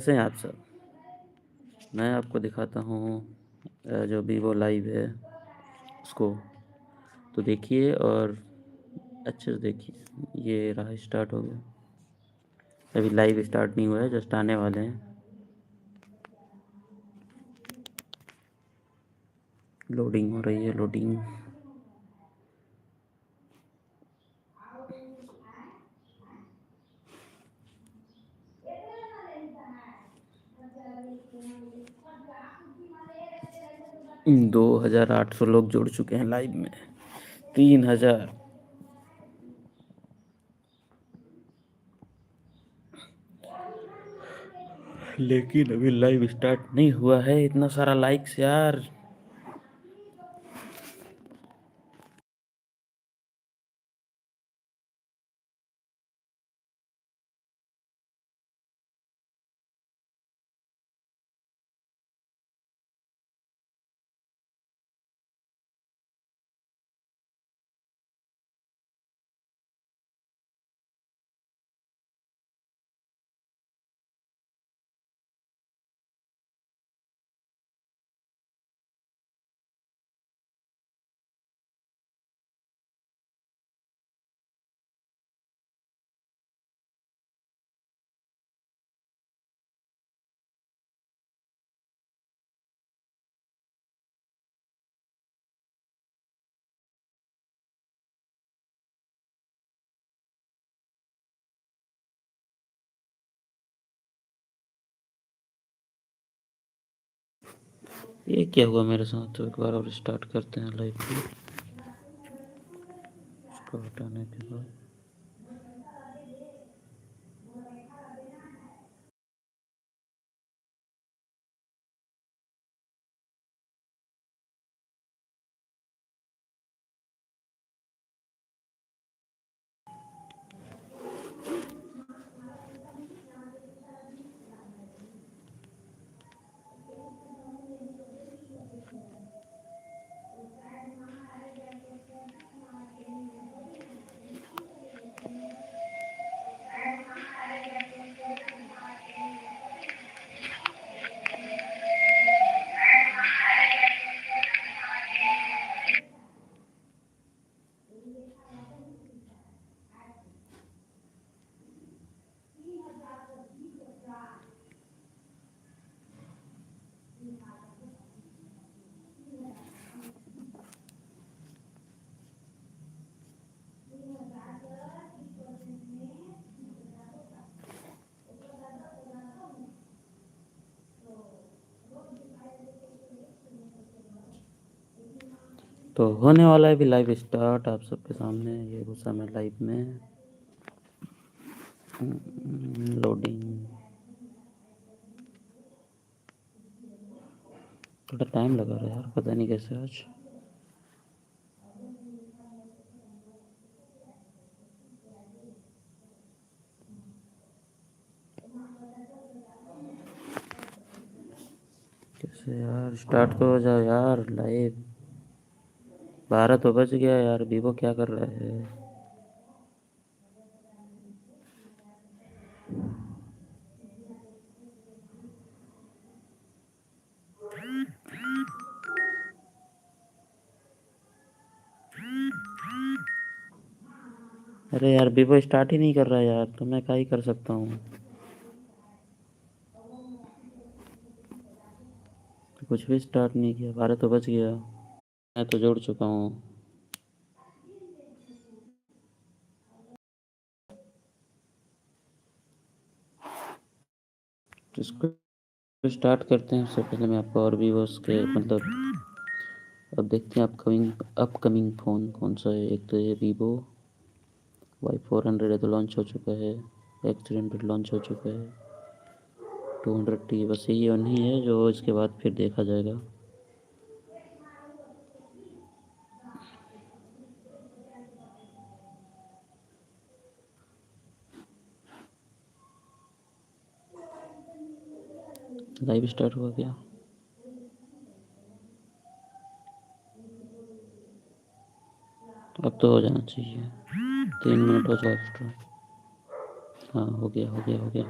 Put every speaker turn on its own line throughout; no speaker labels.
कैसे हैं आप सब। मैं आपको दिखाता हूँ जो वीवो लाइव है उसको, तो देखिए और अच्छे से देखिए। ये रहा, स्टार्ट हो गया। अभी लाइव स्टार्ट नहीं हुआ है, जस्ट आने वाले हैं। लोडिंग हो रही है, लोडिंग। दो 2,800 लोग जुड़ चुके हैं लाइव में। 3,000। लेकिन अभी लाइव स्टार्ट नहीं हुआ है। इतना सारा लाइक्स यार। ये क्या हुआ मेरे साथ? तो एक बार और स्टार्ट करते हैं लाइव को। इसको हटाने के बाद तो होने वाला है भी लाइव स्टार्ट आप सबके सामने। ये घुसा मैं लाइव में। लोडिंग थोड़ा टाइम लगा रहा है यार, पता नहीं कैसे आज। कैसे यार, स्टार्ट तो हो जाओ यार लाइव। 12 तो बज गया यार। वीवो क्या कर रहा है? अरे यार, वीवो स्टार्ट ही नहीं कर रहा है यार, तो मैं क्या ही कर सकता हूँ। तो कुछ भी स्टार्ट नहीं किया। 12 तो बज गया। मैं तो जुड़ चुका हूँ। तो इसको स्टार्ट करते हैं। उससे पहले मैं आपको और वीवो के मतलब अब देखते हैं अपकमिंग फ़ोन कौन सा है। एक तो ये वीवो Y400 है, तो लॉन्च हो चुका है। X300 लॉन्च हो चुका है। 200T बस यही नहीं है जो इसके बाद फिर देखा जाएगा। लाइव स्टार्ट हुआ क्या? अब तो हो जाना चाहिए। 3 मिनट हो जाए एक्स्ट्रा। हाँ, हो गया हो गया हो गया।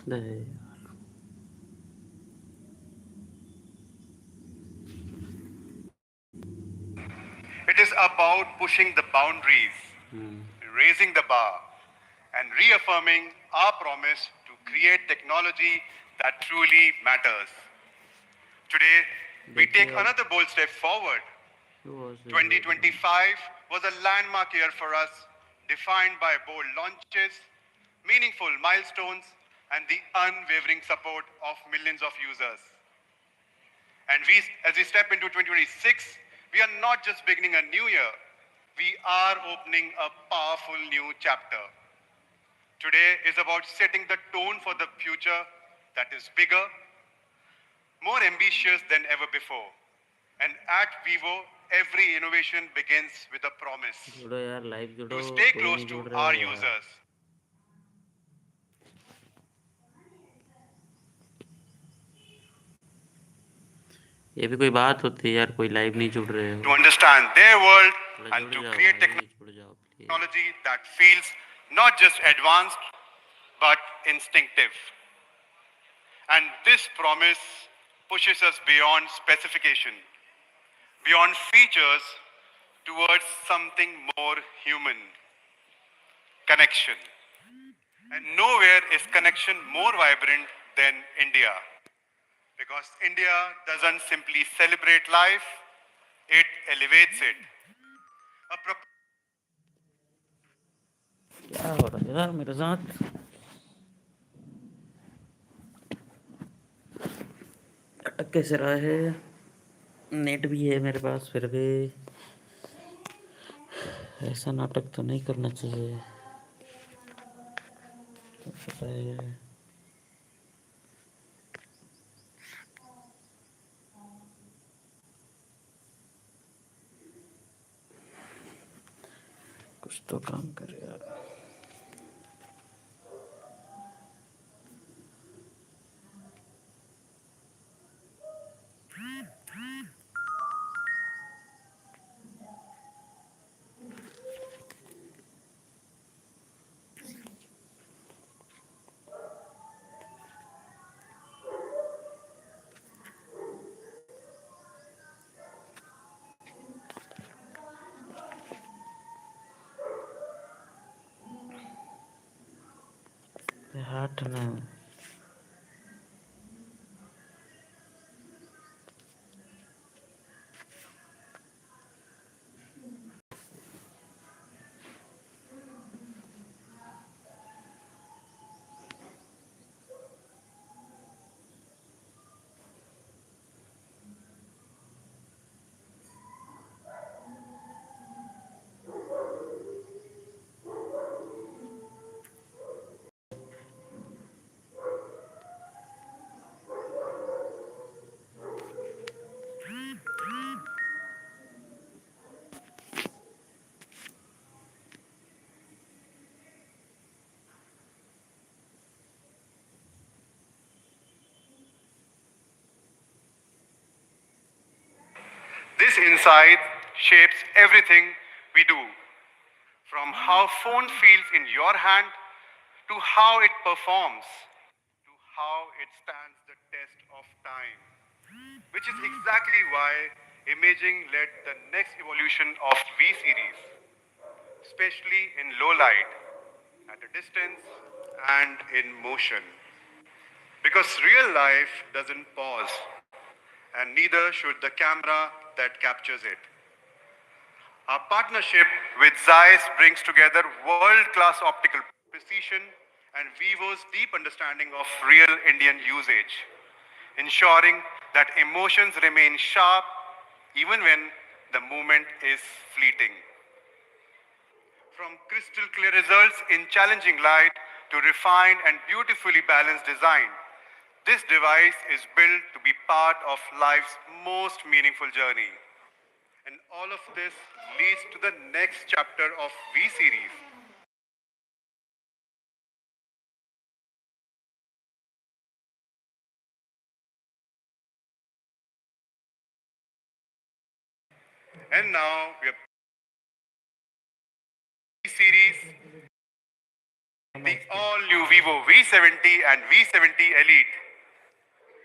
नहीं।
It is about pushing the boundaries, raising the bar, and reaffirming our promise to create technology that truly matters. Today, we
देखिए
take
अब
another bold step forward.
वो से ये कर रहा
2025 was a landmark year for us, defined by bold launches, meaningful milestones, and the unwavering support of millions of users. And as we step into 2026, we are not just beginning a new year, we are opening a powerful new chapter. Today is about setting the tone for the future that is bigger, more ambitious than ever before. And at Vivo, every innovation begins with a promise
जुड़ो यार, live judo.
to stay
कोई
close
नहीं
to
जुड़ रहे
our
यार।
users.
ये भी कोई बात होती है यार, कोई लाइव नहीं जुड़ रहे
To
हो।
understand their world
थोड़ा
and
जुड़
to
जाओ
create
भाई, जुड़ जाओ please.
technology that feels not just advanced but instinctive. And this promise pushes us beyond specification, beyond features, towards something more human: connection. And nowhere is connection more vibrant than India. Because India doesn't simply celebrate life, it elevates it. A
क्या हो रहा है यार मेरे साथ? अटक कैसे रहा है? नेट भी है मेरे पास, फिर भी ऐसा नाटक तो नहीं करना चाहिए। पता है, कुछ तो काम कर यार। हाथ ना।
This insight shapes everything we do, from how phone feels in your hand to how it performs, to how it stands the test of time. Which is exactly why imaging led the next evolution of V series, especially in low light, at a distance, and in motion. Because real life doesn't pause, and neither should the camera that captures it. Our partnership with Zeiss brings together world-class optical precision and Vivo's deep understanding of real Indian usage, ensuring that emotions remain sharp even when the moment is fleeting. From crystal clear results in challenging light to refined and beautifully balanced design, this device is built to be part of life's most meaningful journey. And all of this leads to the next chapter of V series. And now we are V series The all-new Vivo V70 and V70 Elite,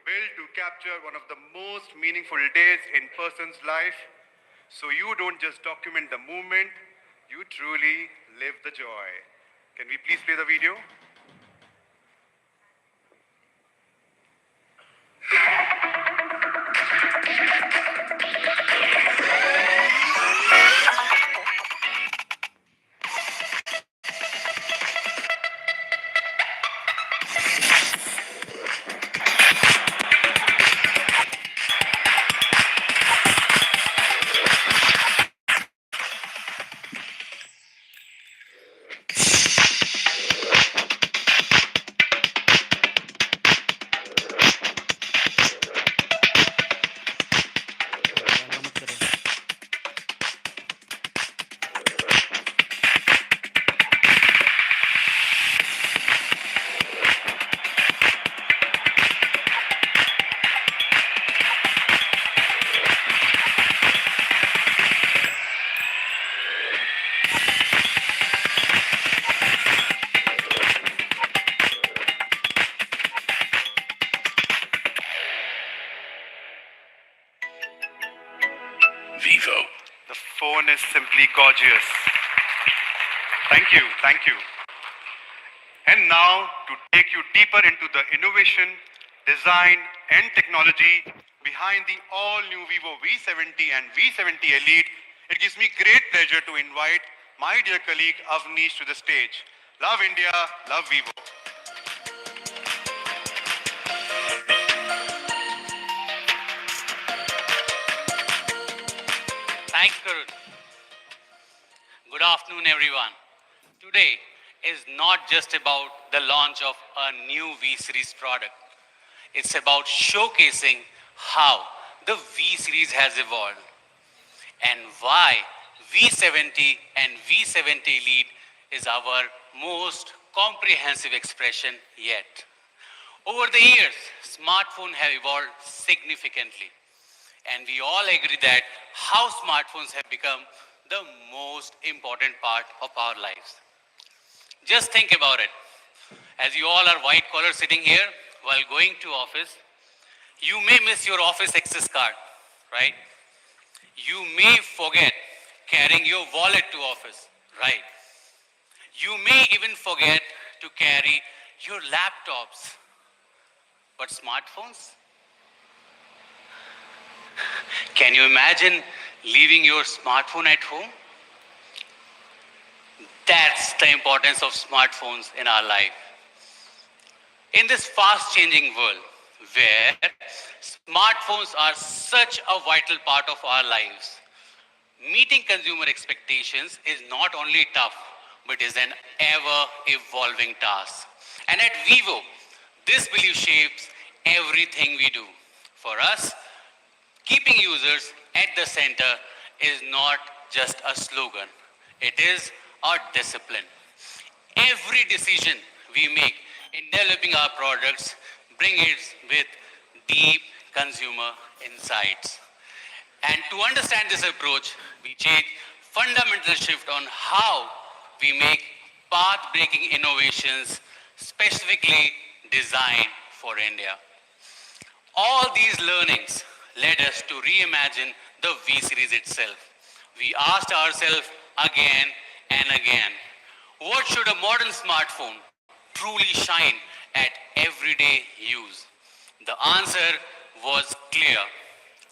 built to capture one of the most meaningful days in person's life, so you don't just document the moment, you truly live the joy. Can we please play the video? Vivo. The phone is simply gorgeous. Thank you, thank you. And now, to take you deeper into the innovation, design, and technology behind the all-new Vivo V70 and V70 Elite, it gives me great pleasure to invite my dear colleague Avnish to the stage. Love India, love Vivo.
Thanks, Karun. Good afternoon, everyone. Today is not just about the launch of a new V series product. It's about showcasing how the V series has evolved and why V70 and V70 Elite is our most comprehensive expression yet. Over the years, smartphones have evolved significantly, and we all agree that how smartphones have become the most important part of our lives. Just think about it. As you all are white collar sitting here while going to office, you may miss your office access card, right? You may forget carrying your wallet to office, right? You may even forget to carry your laptops. But smartphones? Can you imagine leaving your smartphone at home? That's the importance of smartphones in our life. In this fast changing world where smartphones are such a vital part of our lives, meeting consumer expectations is not only tough, but is an ever evolving task. And at Vivo, this belief shapes everything we do. For us, keeping users at the center is not just a slogan, it is a discipline. Every decision we make in developing our products bring it with deep consumer insights. And to understand this approach, we take fundamental shift on how we make path-breaking innovations specifically designed for India. All these learnings led us to reimagine the V series itself. We asked ourselves again and again, what should a modern smartphone truly shine at everyday use? The answer was clear.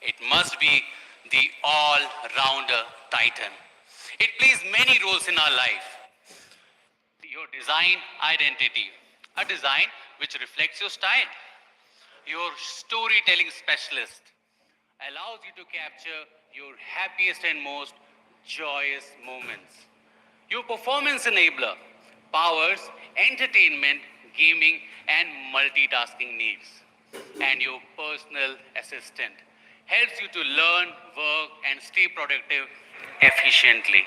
It must be the all-rounder titan. It plays many roles in our life. Your design identity, a design which reflects your style. Your storytelling specialist allows you to capture your happiest and most joyous moments. Your performance enabler powers entertainment, gaming, and multitasking needs. And your personal assistant helps you to learn, work, and stay productive efficiently.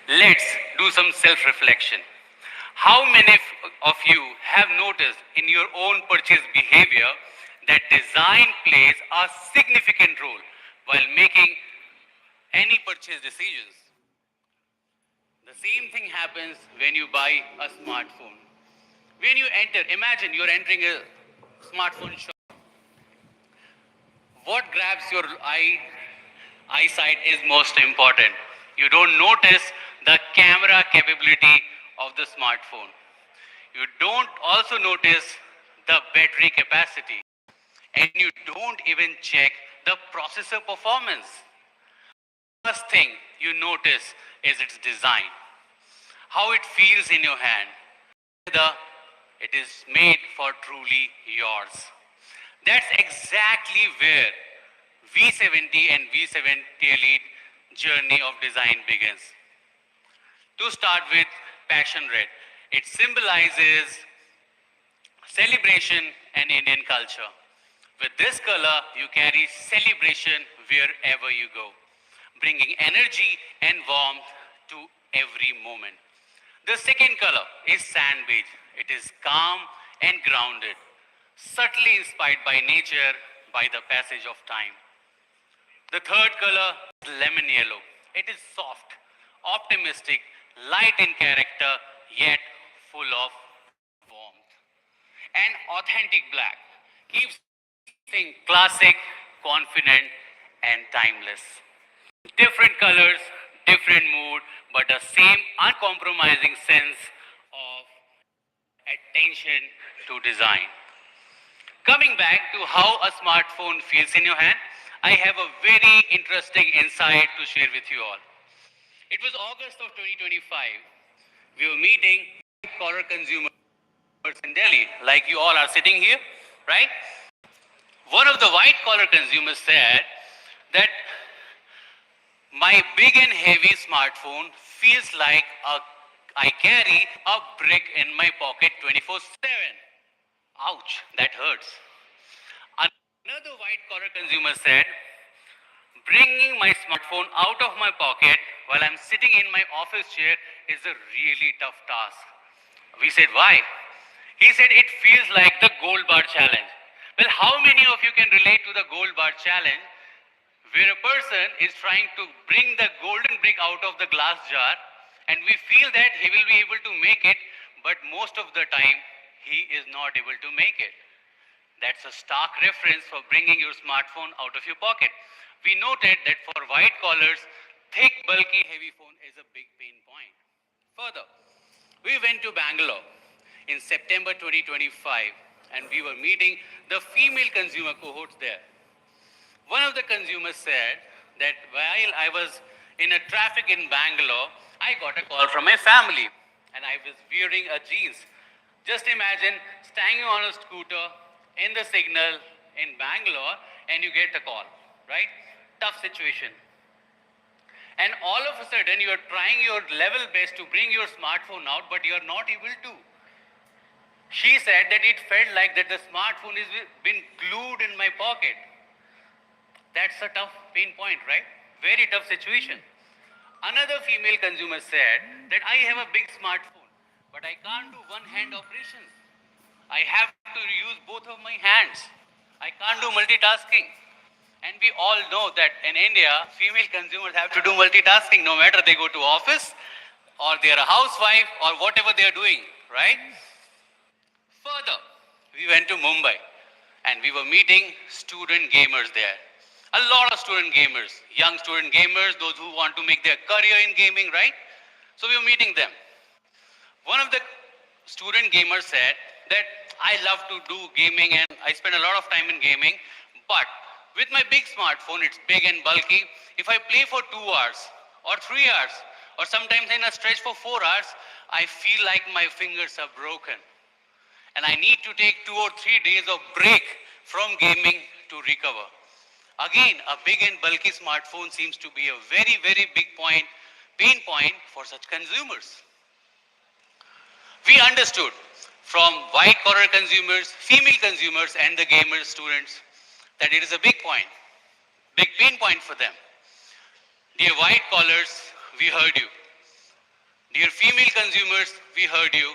Let's do some self-reflection. How many of you have noticed in your own purchase behavior that design plays a significant role while making any purchase decisions? The same thing happens when you buy a smartphone. When you enter, imagine you're entering a smartphone shop. What grabs your eyesight is most important. You don't notice the camera capability of the smartphone. You don't also notice the battery capacity. And you don't even check the processor performance. First thing you notice is its design, how it feels in your hand, whether it is made for truly yours. That's exactly where V70 and V70 Elite journey of design begins. To start with, passion red. It symbolizes celebration and Indian culture. With this color, you carry celebration wherever you go, bringing energy and warmth to every moment. The second color is sand beige. It is calm and grounded, subtly inspired by nature, by the passage of time. The third color is lemon yellow. It is soft, optimistic, light in character, yet full of warmth. And authentic black keeps things classic, confident, and timeless. Different colors, different mood, but the same uncompromising sense of attention to design. Coming back to how a smartphone feels in your hand, I have a very interesting insight to share with you all. It was August of 2025. We were meeting collar consumers in Delhi, like you all are sitting here, right? One of the white collar consumers said that my big and heavy smartphone feels like I carry a brick in my pocket 24/7. Ouch, that hurts. Another white collar consumer said, bringing my smartphone out of my pocket while I'm sitting in my office chair is a really tough task. We said, why? He said, it feels like the gold bar challenge. Well, how many of you can relate to the gold bar challenge where a person is trying to bring the golden brick out of the glass jar and we feel that he will be able to make it, but most of the time he is not able to make it. That's a stark reference for bringing your smartphone out of your pocket. We noted that for white collars, thick, bulky, heavy phone is a big pain point. Further, we went to Bangalore in September 2025 and we were meeting the female consumer cohorts there. One of the consumers said that while I was in a traffic in Bangalore, I got a call from my family and I was wearing a jeans. Just imagine standing on a scooter in the signal in Bangalore and you get a call, right? Tough situation. And all of a sudden you are trying your level best to bring your smartphone out, but you are not able to. She said that it felt like that the smartphone has been glued in my pocket. That's a tough pain point, right? Very tough situation. Another female consumer said that I have a big smartphone, but I can't do one hand operations. I have to use both of my hands. I can't do multitasking. And we all know that in India, female consumers have to do multitasking no matter they go to office or they are a housewife or whatever they are doing, right? Further, we went to Mumbai and we were meeting student gamers there. A lot of student gamers, young student gamers, those who want to make their career in gaming, right? So we were meeting them. One of the student gamers said that I love to do gaming and I spend a lot of time in gaming, but with my big smartphone, it's big and bulky. If I play for 2 hours or 3 hours or sometimes in a stretch for 4 hours, I feel like my fingers are broken. And I need to take 2 or 3 days of break from gaming to recover. Again, a big and bulky smartphone seems to be a very, very big pain point for such consumers. We understood from white collar consumers, female consumers, and the gamer students that it is a big pain point for them. Dear white collars, we heard you. Dear female consumers, we heard you.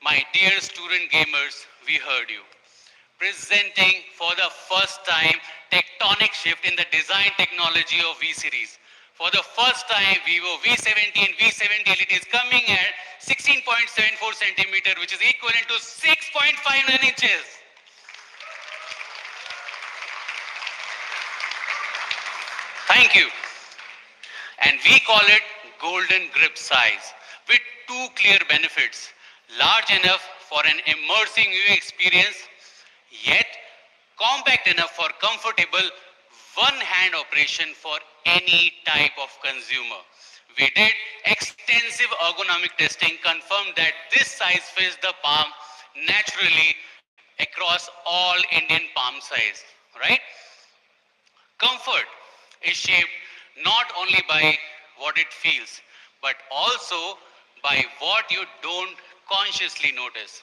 My dear student gamers, we heard you. Presenting for the first time tectonic shift in the design technology of V series. For the first time, Vivo V70 and V70 Elite is coming at 16.74 centimeter, which is equivalent to 6.59 inches. Thank you. And we call it golden grip size with two clear benefits. Large enough for an immersing viewing experience, yet compact enough for comfortable one-hand operation for any type of consumer. We did extensive ergonomic testing, confirmed that this size fits the palm naturally across all Indian palm size, right? Comfort is shaped not only by what it feels, but also by what you don't consciously notice.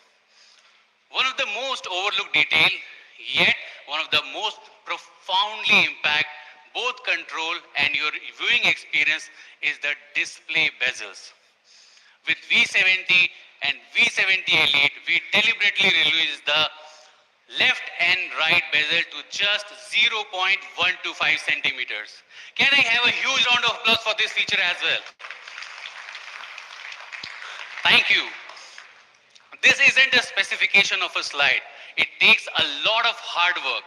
One of the most overlooked detail, yet one of the most profoundly impact both control and your viewing experience is the display bezels. With V70 and V70 Elite, we deliberately released the left and right bezel to just 0.125 centimeters. Can I have a huge round of applause for this feature as well? Thank you. This isn't a specification of a slide. It takes a lot of hard work.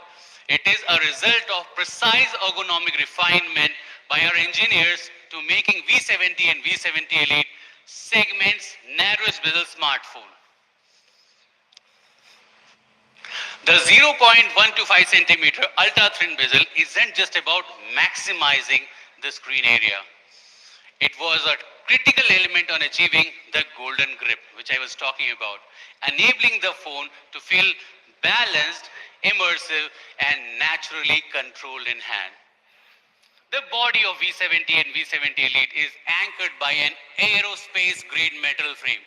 It is a result of precise ergonomic refinement by our engineers to making V70 and V70 Elite segments narrowest bezel smartphone. The 0.125 centimeter ultra thin bezel isn't just about maximizing the screen area. It was a critical element on achieving the golden grip, which I was talking about, enabling the phone to feel balanced, immersive, and naturally controlled in hand. The body of V70 and V70 Elite is anchored by an aerospace grade metal frame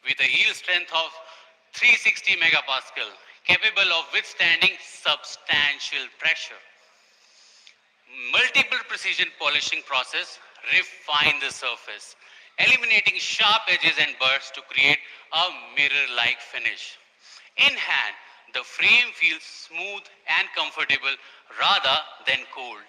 with a yield strength of 360 megapascal, capable of withstanding substantial pressure. Multiple precision polishing process refine the surface, eliminating sharp edges and burrs to create a mirror-like finish. In hand, the frame feels smooth and comfortable rather than cold,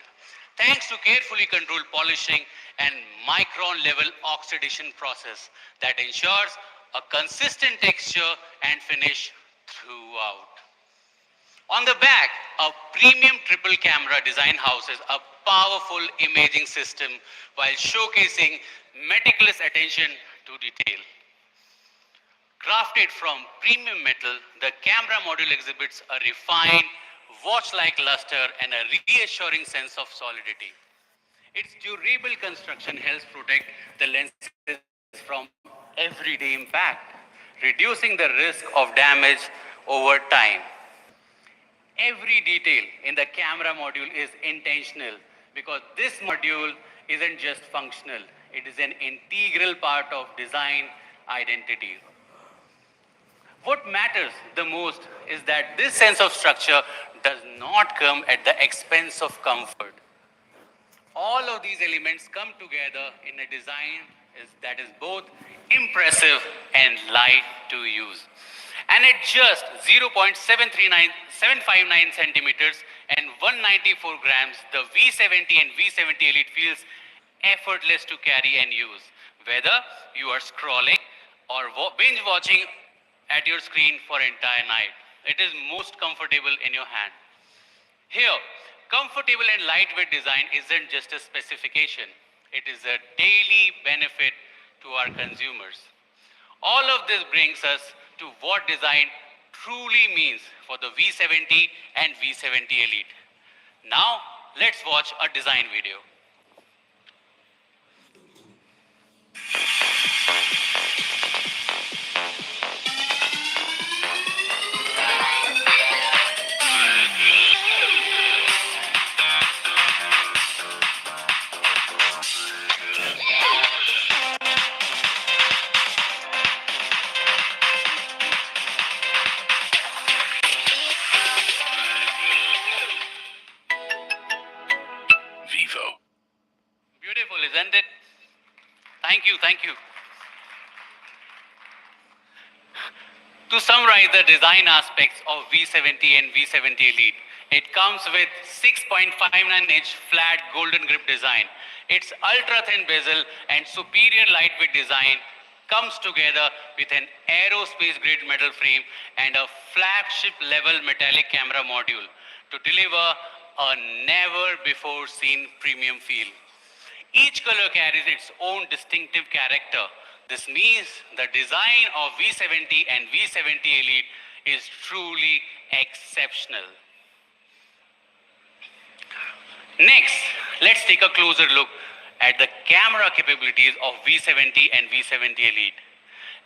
thanks to carefully controlled polishing and micron-level oxidation process that ensures a consistent texture and finish throughout. On the back, a premium triple camera design houses a powerful imaging system while showcasing meticulous attention to detail. Crafted from premium metal, the camera module exhibits a refined, watch-like luster and a reassuring sense of solidity. Its durable construction helps protect the lenses from everyday impact, reducing the risk of damage over time. Every detail in the camera module is intentional because this module isn't just functional, it is an integral part of design identity. What matters the most is that this sense of structure does not come at the expense of comfort. All of these elements come together in a design that is both impressive and light to use. And at just 0.759 centimeters and 194 grams, the V70 and V70 Elite feels effortless to carry and use, whether you are scrolling or binge watching at your screen for entire night. It is most comfortable in your hand. Here, comfortable and lightweight design isn't just a specification, it is a daily benefit to our consumers. All of this brings us to what design truly means for the V70 and V70 Elite. Now, let's watch a design video.
Vivo.
Beautiful, isn't it? Thank you, thank you. To summarize the design aspects of V70 and V70 Elite, It comes with 6.59-inch flat golden grip design. Its ultra-thin bezel and superior lightweight design comes together with an aerospace-grade metal frame and a flagship-level metallic camera module to deliver a never-before-seen premium feel. Each color carries its own distinctive character. This means the design of V70 and V70 Elite is truly exceptional. Next, let's take a closer look at the camera capabilities of V70 and V70 Elite.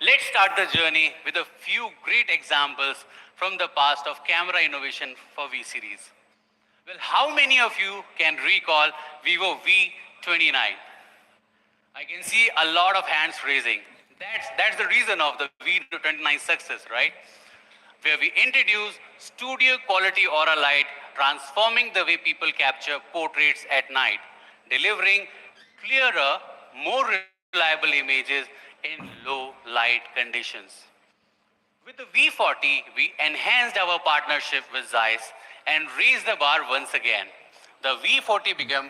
Let's start the journey with a few great examples from the past of camera innovation for V series. Well, how many of you can recall Vivo V29? I can see a lot of hands raising. That's the reason of the V29 success, right? Where we introduce studio quality aura light, transforming the way people capture portraits at night, delivering clearer, more reliable images in low light conditions. With the V40, we enhanced our partnership with Zeiss and raised the bar once again. The V40 became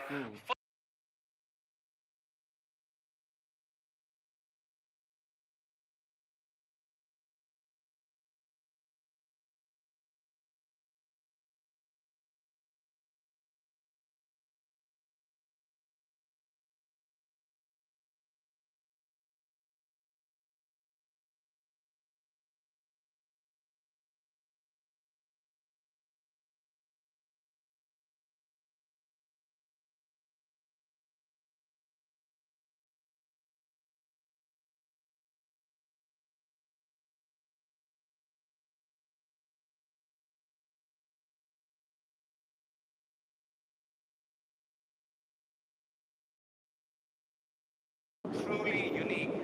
truly unique.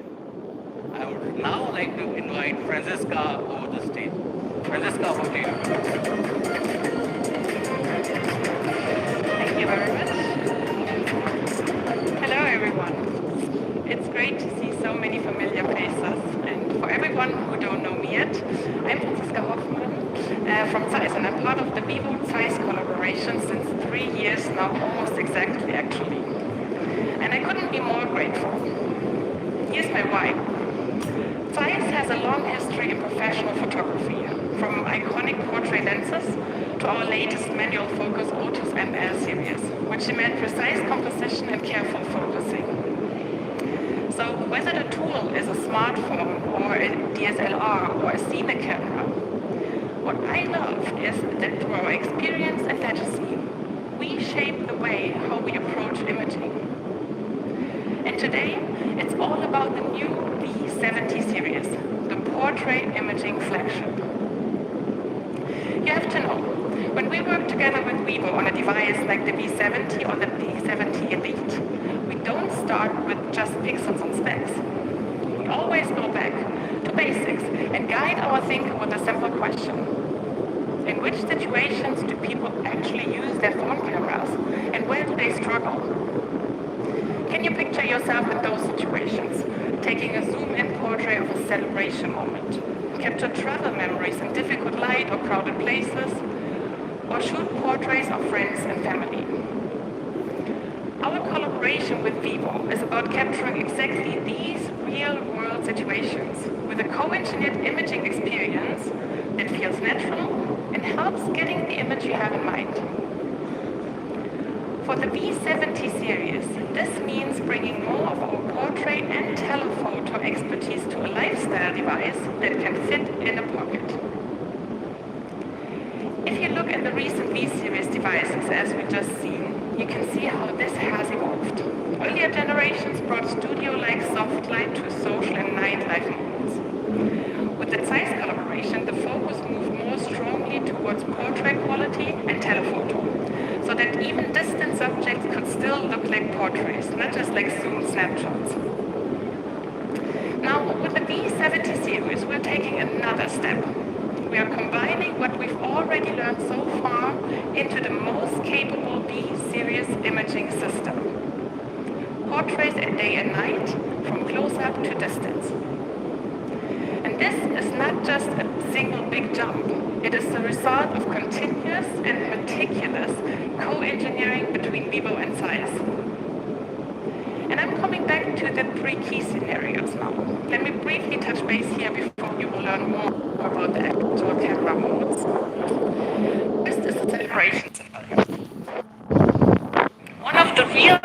I would now like to invite Franziska over the stage. Franziska, over to you.
Thank you very much. Hello, everyone. It's great to see so many familiar faces. And for everyone who don't know me yet, I'm Franziska Hoffmann from Zeiss, and I'm part of the Vivo Zeiss collaboration since 3 years now, almost exactly, actually. And I couldn't be more grateful. Here's my why. Zeiss has a long history in professional photography, from iconic portrait lenses to our latest manual focus Otus ML series, which demand precise composition and careful focusing. So whether the tool is a smartphone or a DSLR or a cine camera, what I love is that through our experience and legacy, we shape the way how we approach imaging. And today, it's all about the new V70 series, the portrait imaging flagship. You have to know, when we work together with Vivo on a device like the V70 or the V70 Elite, we don't start with just pixels and specs. We always go back to basics and guide our thinking with a simple question. In which situations do people actually use their phone cameras, and where do they struggle? Can you picture yourself in those situations, taking a zoom-in portrait of a celebration moment, capture travel memories in difficult light or crowded places, or shoot portraits of friends and family? Our collaboration with Vivo is about capturing exactly these real-world situations with a co-engineered imaging experience that feels natural and helps getting the image you have in mind. For the V70 series, this means bringing more of our portrait and telephoto expertise to a lifestyle device that can fit in a pocket. If you look at the recent V-series devices as we just seen, you can see how this has evolved. Earlier generations brought studio-like soft light to social and nightlife modes. With the Zeiss collaboration, the focus moved more strongly towards portrait quality and telephoto, so that even distant subjects could still look like portraits, not just like zoomed snapshots. Now, with the V70 series, we're taking another step. We are combining what we've already learned so far into the most capable V-series imaging system. Portraits at day and night, from close-up to distance. And This is not just a single big jump. It is the result of continuous and meticulous co-engineering between Vivo and Zeiss. And I'm coming back to the three key scenarios now. Let me briefly touch base here before you will learn more about the actual camera modes. First is the celebration scenario. One of the real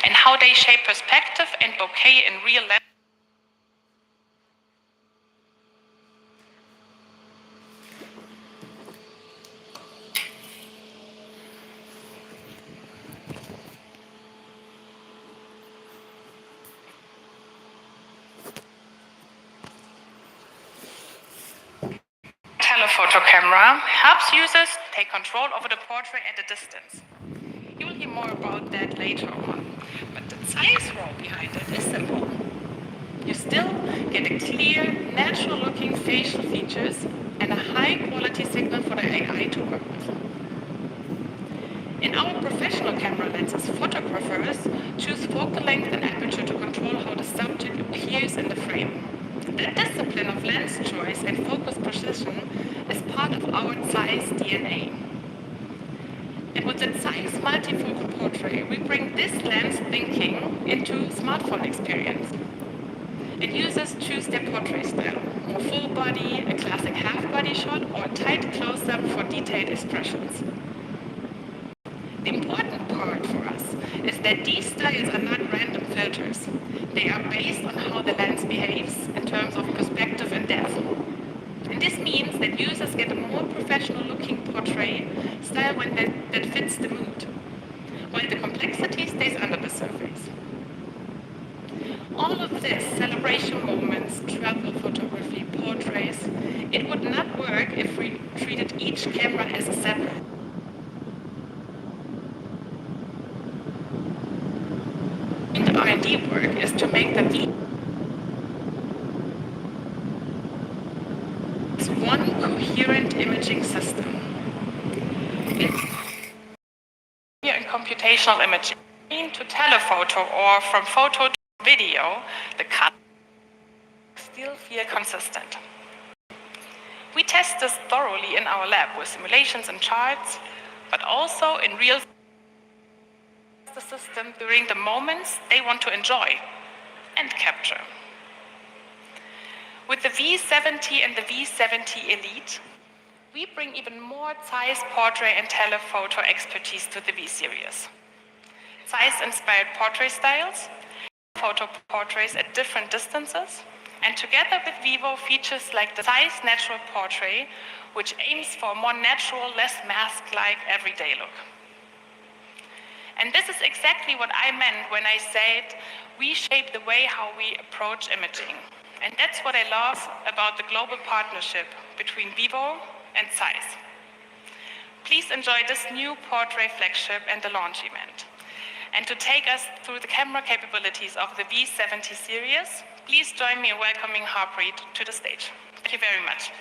and how they shape perspective and bokeh in real life. Telephoto camera helps users take control over the portrait at a distance. You will hear more about that later on, but the science role behind it is simple. You still get a clear, natural-looking facial features and a high-quality signal for the AI to work with. In our professional camera lenses, photographers choose focal length and aperture to control how the subject appears in the frame. The discipline of lens choice and focus precision is part of our Zeiss DNA. And with the Zeiss multifocal portrait, we bring this lens thinking into smartphone experience. And users choose their portrait style, a full body, a classic half body shot, or a tight close-up for detailed expressions. The important part for us is that these styles are not random filters. They are based on how the lens behaves in terms of perspective and depth. And this means that users get a more professional-looking portrait style that fits the mood, while the complexity stays under the surface. All of this, celebration moments, travel photography, portraits, it would not work if we treated each camera as a separate. The R&D work is to make them one coherent imaging system. Here in computational imaging, to telephoto or from photo to video, the colors still feel consistent. We test this thoroughly in our lab with simulations and charts, but also in real the system during the moments they want to enjoy and capture. With the V70 and the V70 Elite, we bring even more Zeiss portrait and telephoto expertise to the V series. Zeiss-inspired portrait styles, photo portraits at different distances, and together with Vivo, features like the Zeiss Natural Portrait, which aims for a more natural, less mask-like everyday look. And this is exactly what I meant when I said we shape the way how we approach imaging. And that's what I love about the global partnership between Vivo and Zeiss. Please enjoy this new portrait flagship and the launch event. And to take us through the camera capabilities of the V70 series, please join me in welcoming Harpreet to the stage. Thank you very much.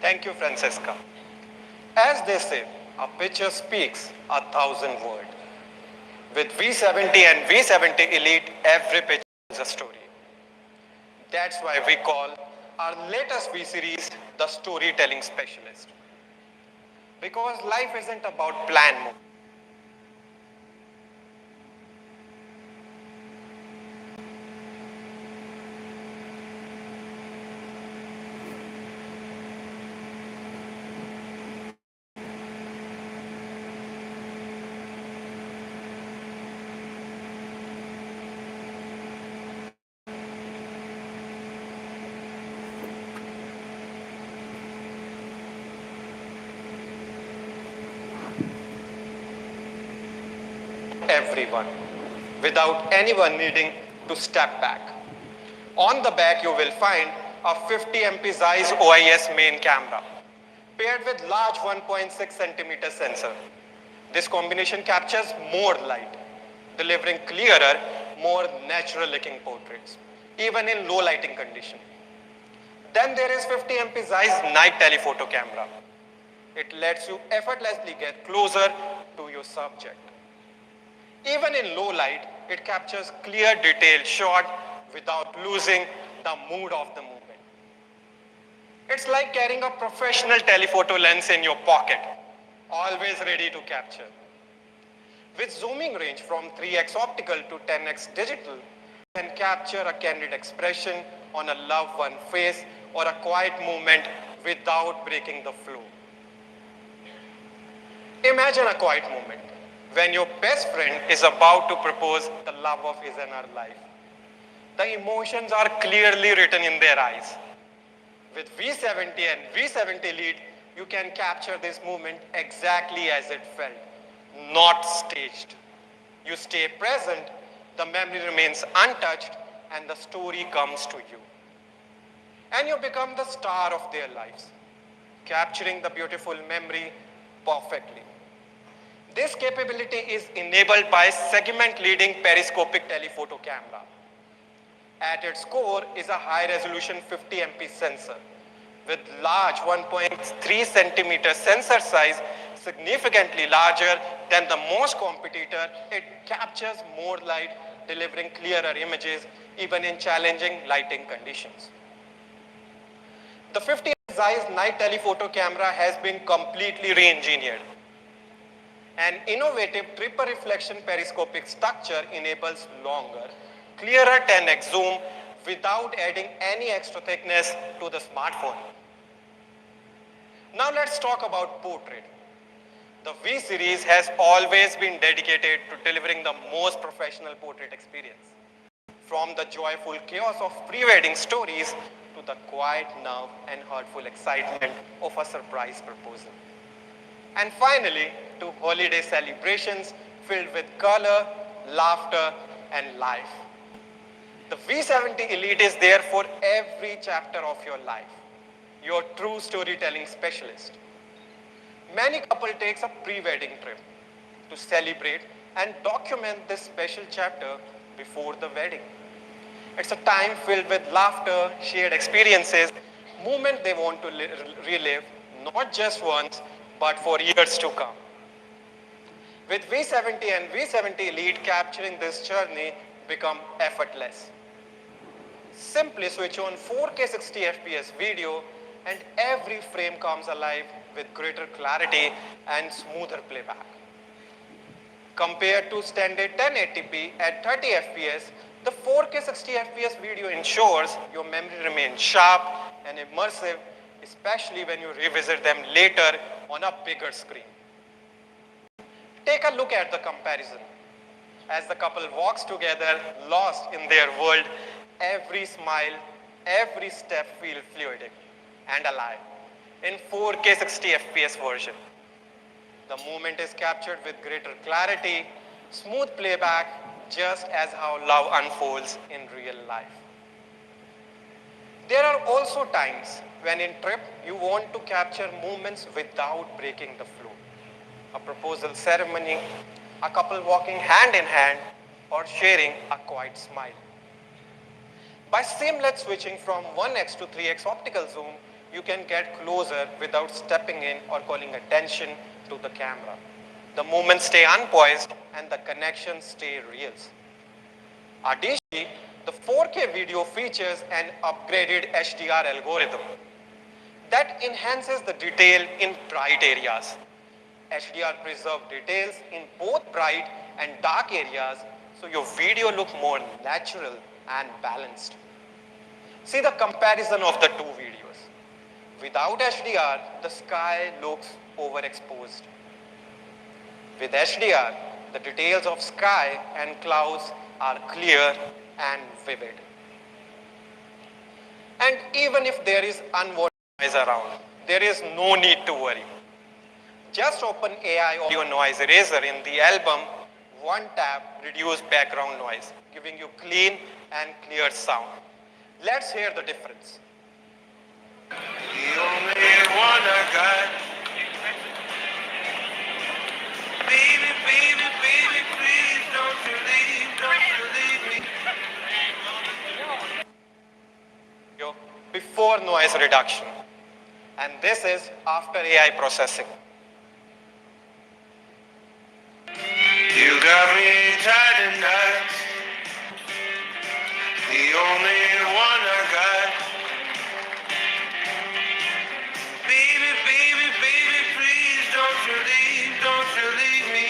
Thank you, Francesca. As they say, a picture speaks 1,000 words. With V70 and V70 Elite, every picture is a story. That's why we call our latest V series the storytelling specialist. Because life isn't about plan mode. Everyone, without anyone needing to step back. On the back, you will find a 50 MP Zeiss OIS main camera, paired with large 1.6 centimeter sensor. This combination captures more light, delivering clearer, more natural-looking portraits, even in low lighting condition. Then there is 50 MP Zeiss night telephoto camera. It lets you effortlessly get closer to your subject. Even in low light, it captures clear, detailed shot without losing the mood of the moment. It's like carrying a professional telephoto lens in your pocket, always ready to capture. With zooming range from 3x optical to 10x digital, you can capture a candid expression on a loved one face or a quiet moment without breaking the flow. Imagine a quiet moment when your best friend is about to propose the love of his and her life. The emotions are clearly written in their eyes. With V70 and V70 Elite, you can capture this moment exactly as it felt, not staged. You stay present, the memory remains untouched, and the story comes to you. And you become the star of their lives, capturing the beautiful memory perfectly. This capability is enabled by segment-leading periscopic telephoto camera. At its core is a high-resolution 50 MP sensor with large 1.3 centimeter sensor size, significantly larger than the most competitor. It captures more light, delivering clearer images even in challenging lighting conditions. The 50 MP Zeiss night telephoto camera has been completely re-engineered. An innovative triple reflection periscopic structure enables longer, clearer 10x zoom without adding any extra thickness to the smartphone. Now let's talk about portrait. The V series has always been dedicated to delivering the most professional portrait experience. From the joyful chaos of pre-wedding stories to the quiet nerve and heartful excitement of a surprise proposal. And finally, to holiday celebrations filled with color, laughter, and life. The V70 Elite is there for every chapter of your life, your true storytelling specialist. Many couples take a pre-wedding trip to celebrate and document this special chapter before the wedding. It's a time filled with laughter, shared experiences, moments they want to relive, not just once, but for years to come. With V70 and V70 Elite, capturing this journey become effortless. Simply switch on 4K 60 FPS video and every frame comes alive with greater clarity and smoother playback. Compared to standard 1080p at 30 FPS, the 4K 60 FPS video ensures your memory remains sharp and immersive, especially when you revisit them later on a bigger screen. Take a look at the comparison. As the couple walks together, lost in their world, every smile, every step feels fluid and alive in 4K 60 FPS version. The moment is captured with greater clarity, smooth playback, just as how love unfolds in real life. There are also times when in trip you want to capture moments without breaking the flow. A proposal ceremony, a couple walking hand in hand, or sharing a quiet smile. By seamless switching from 1x to 3x optical zoom, you can get closer without stepping in or calling attention to the camera. The moments stay unpoised and the connections stay real. Additionally, the 4K video features an upgraded HDR algorithm that enhances the detail in bright areas. HDR preserves details in both bright and dark areas so your video looks more natural and balanced. See the comparison of the two videos. Without HDR, the sky looks overexposed. With HDR, the details of sky and clouds are clear and vivid. And even if there is unwanted noise around, there is no need to worry. Just open AI audio noise eraser in the album, one tap, reduce background noise, giving you clean and clear sound. Let's hear the difference.
The only one I got. Baby, baby, baby, please don't you leave me.
Before noise reduction. And this is after AI processing.
You got me tied in knots. The only one I got. Baby, baby, baby, please don't you leave me.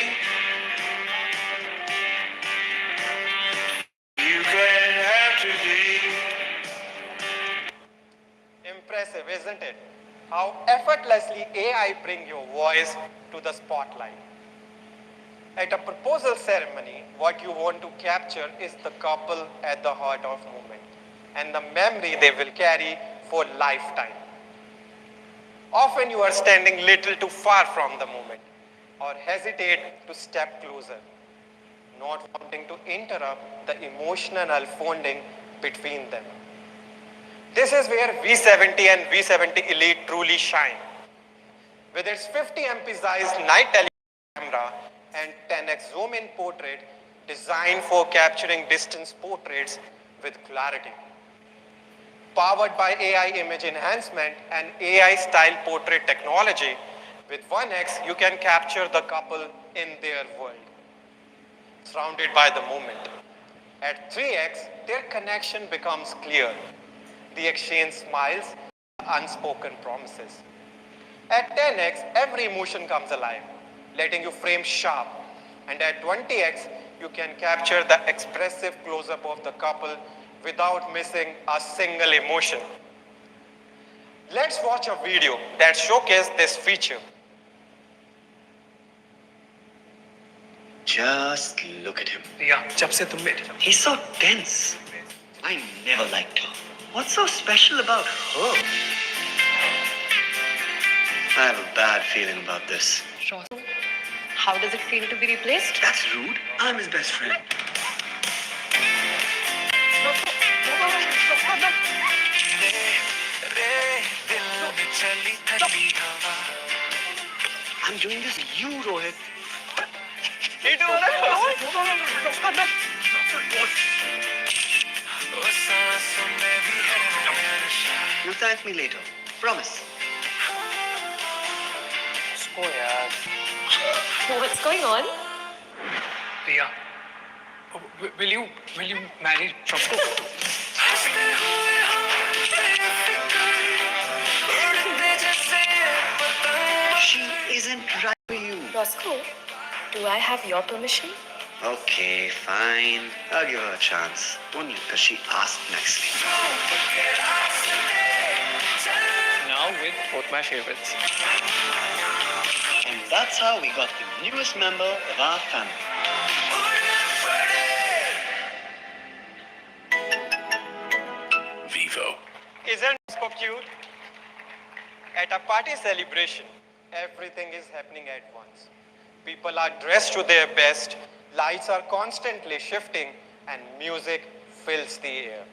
You can't have to be.
Impressive, isn't it? How effortlessly AI brings your voice to the spotlight. At a proposal ceremony, what you want to capture is the couple at the heart of moment and the memory they will carry for lifetime. Often you are standing little too far from the moment or hesitate to step closer, not wanting to interrupt the emotional unfolding between them. This is where V70 and V70 Elite truly shine. With its 50 MP size night telecamera camera and 10x zoom-in portrait designed for capturing distance portraits with clarity. Powered by AI image enhancement and AI style portrait technology, with 1x you can capture the couple in their world, surrounded by the moment. At 3x, their connection becomes clear. The exchange smiles, unspoken promises. At 10x, every emotion comes alive, letting you frame sharp. And at 20x, you can capture the expressive close-up of the couple without missing a single emotion. Let's watch a video that showcases this feature.
Just look at him.
Yeah, jab se tum mere.
He's so tense. I never liked her. What's so special about her? I have a bad feeling about this.
How does it feel to be replaced?
That's rude. I'm his best friend. I'm doing this to you, Rohit. You'll thank me later. Promise.
What's going on?
Priya, will you marry Trump?
She isn't right for you.
Roscoe, do I have your permission?
Okay, fine. I'll give her a chance. Only because she asked nicely.
Now with both my favorites.
And that's how we got the newest member of our family.
Vivo.
Isn't so cute? At a party celebration, everything is happening at once. People are dressed to their best, lights are constantly shifting, and music fills the air.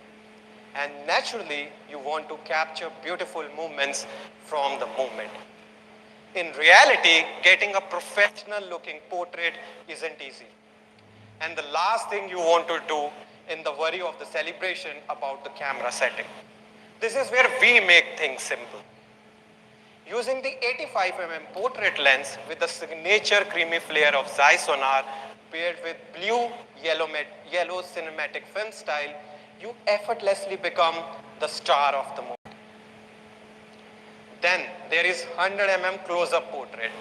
And naturally, you want to capture beautiful moments from the moment. In reality, getting a professional looking portrait isn't easy. And the last thing you want to do in the worry of the celebration about the camera setting. This is where we make things simple. Using the 85mm portrait lens with the signature creamy flare of Zeiss sonar paired with yellow cinematic film style, you effortlessly become the star of the moment. Then there is 100mm close-up portrait,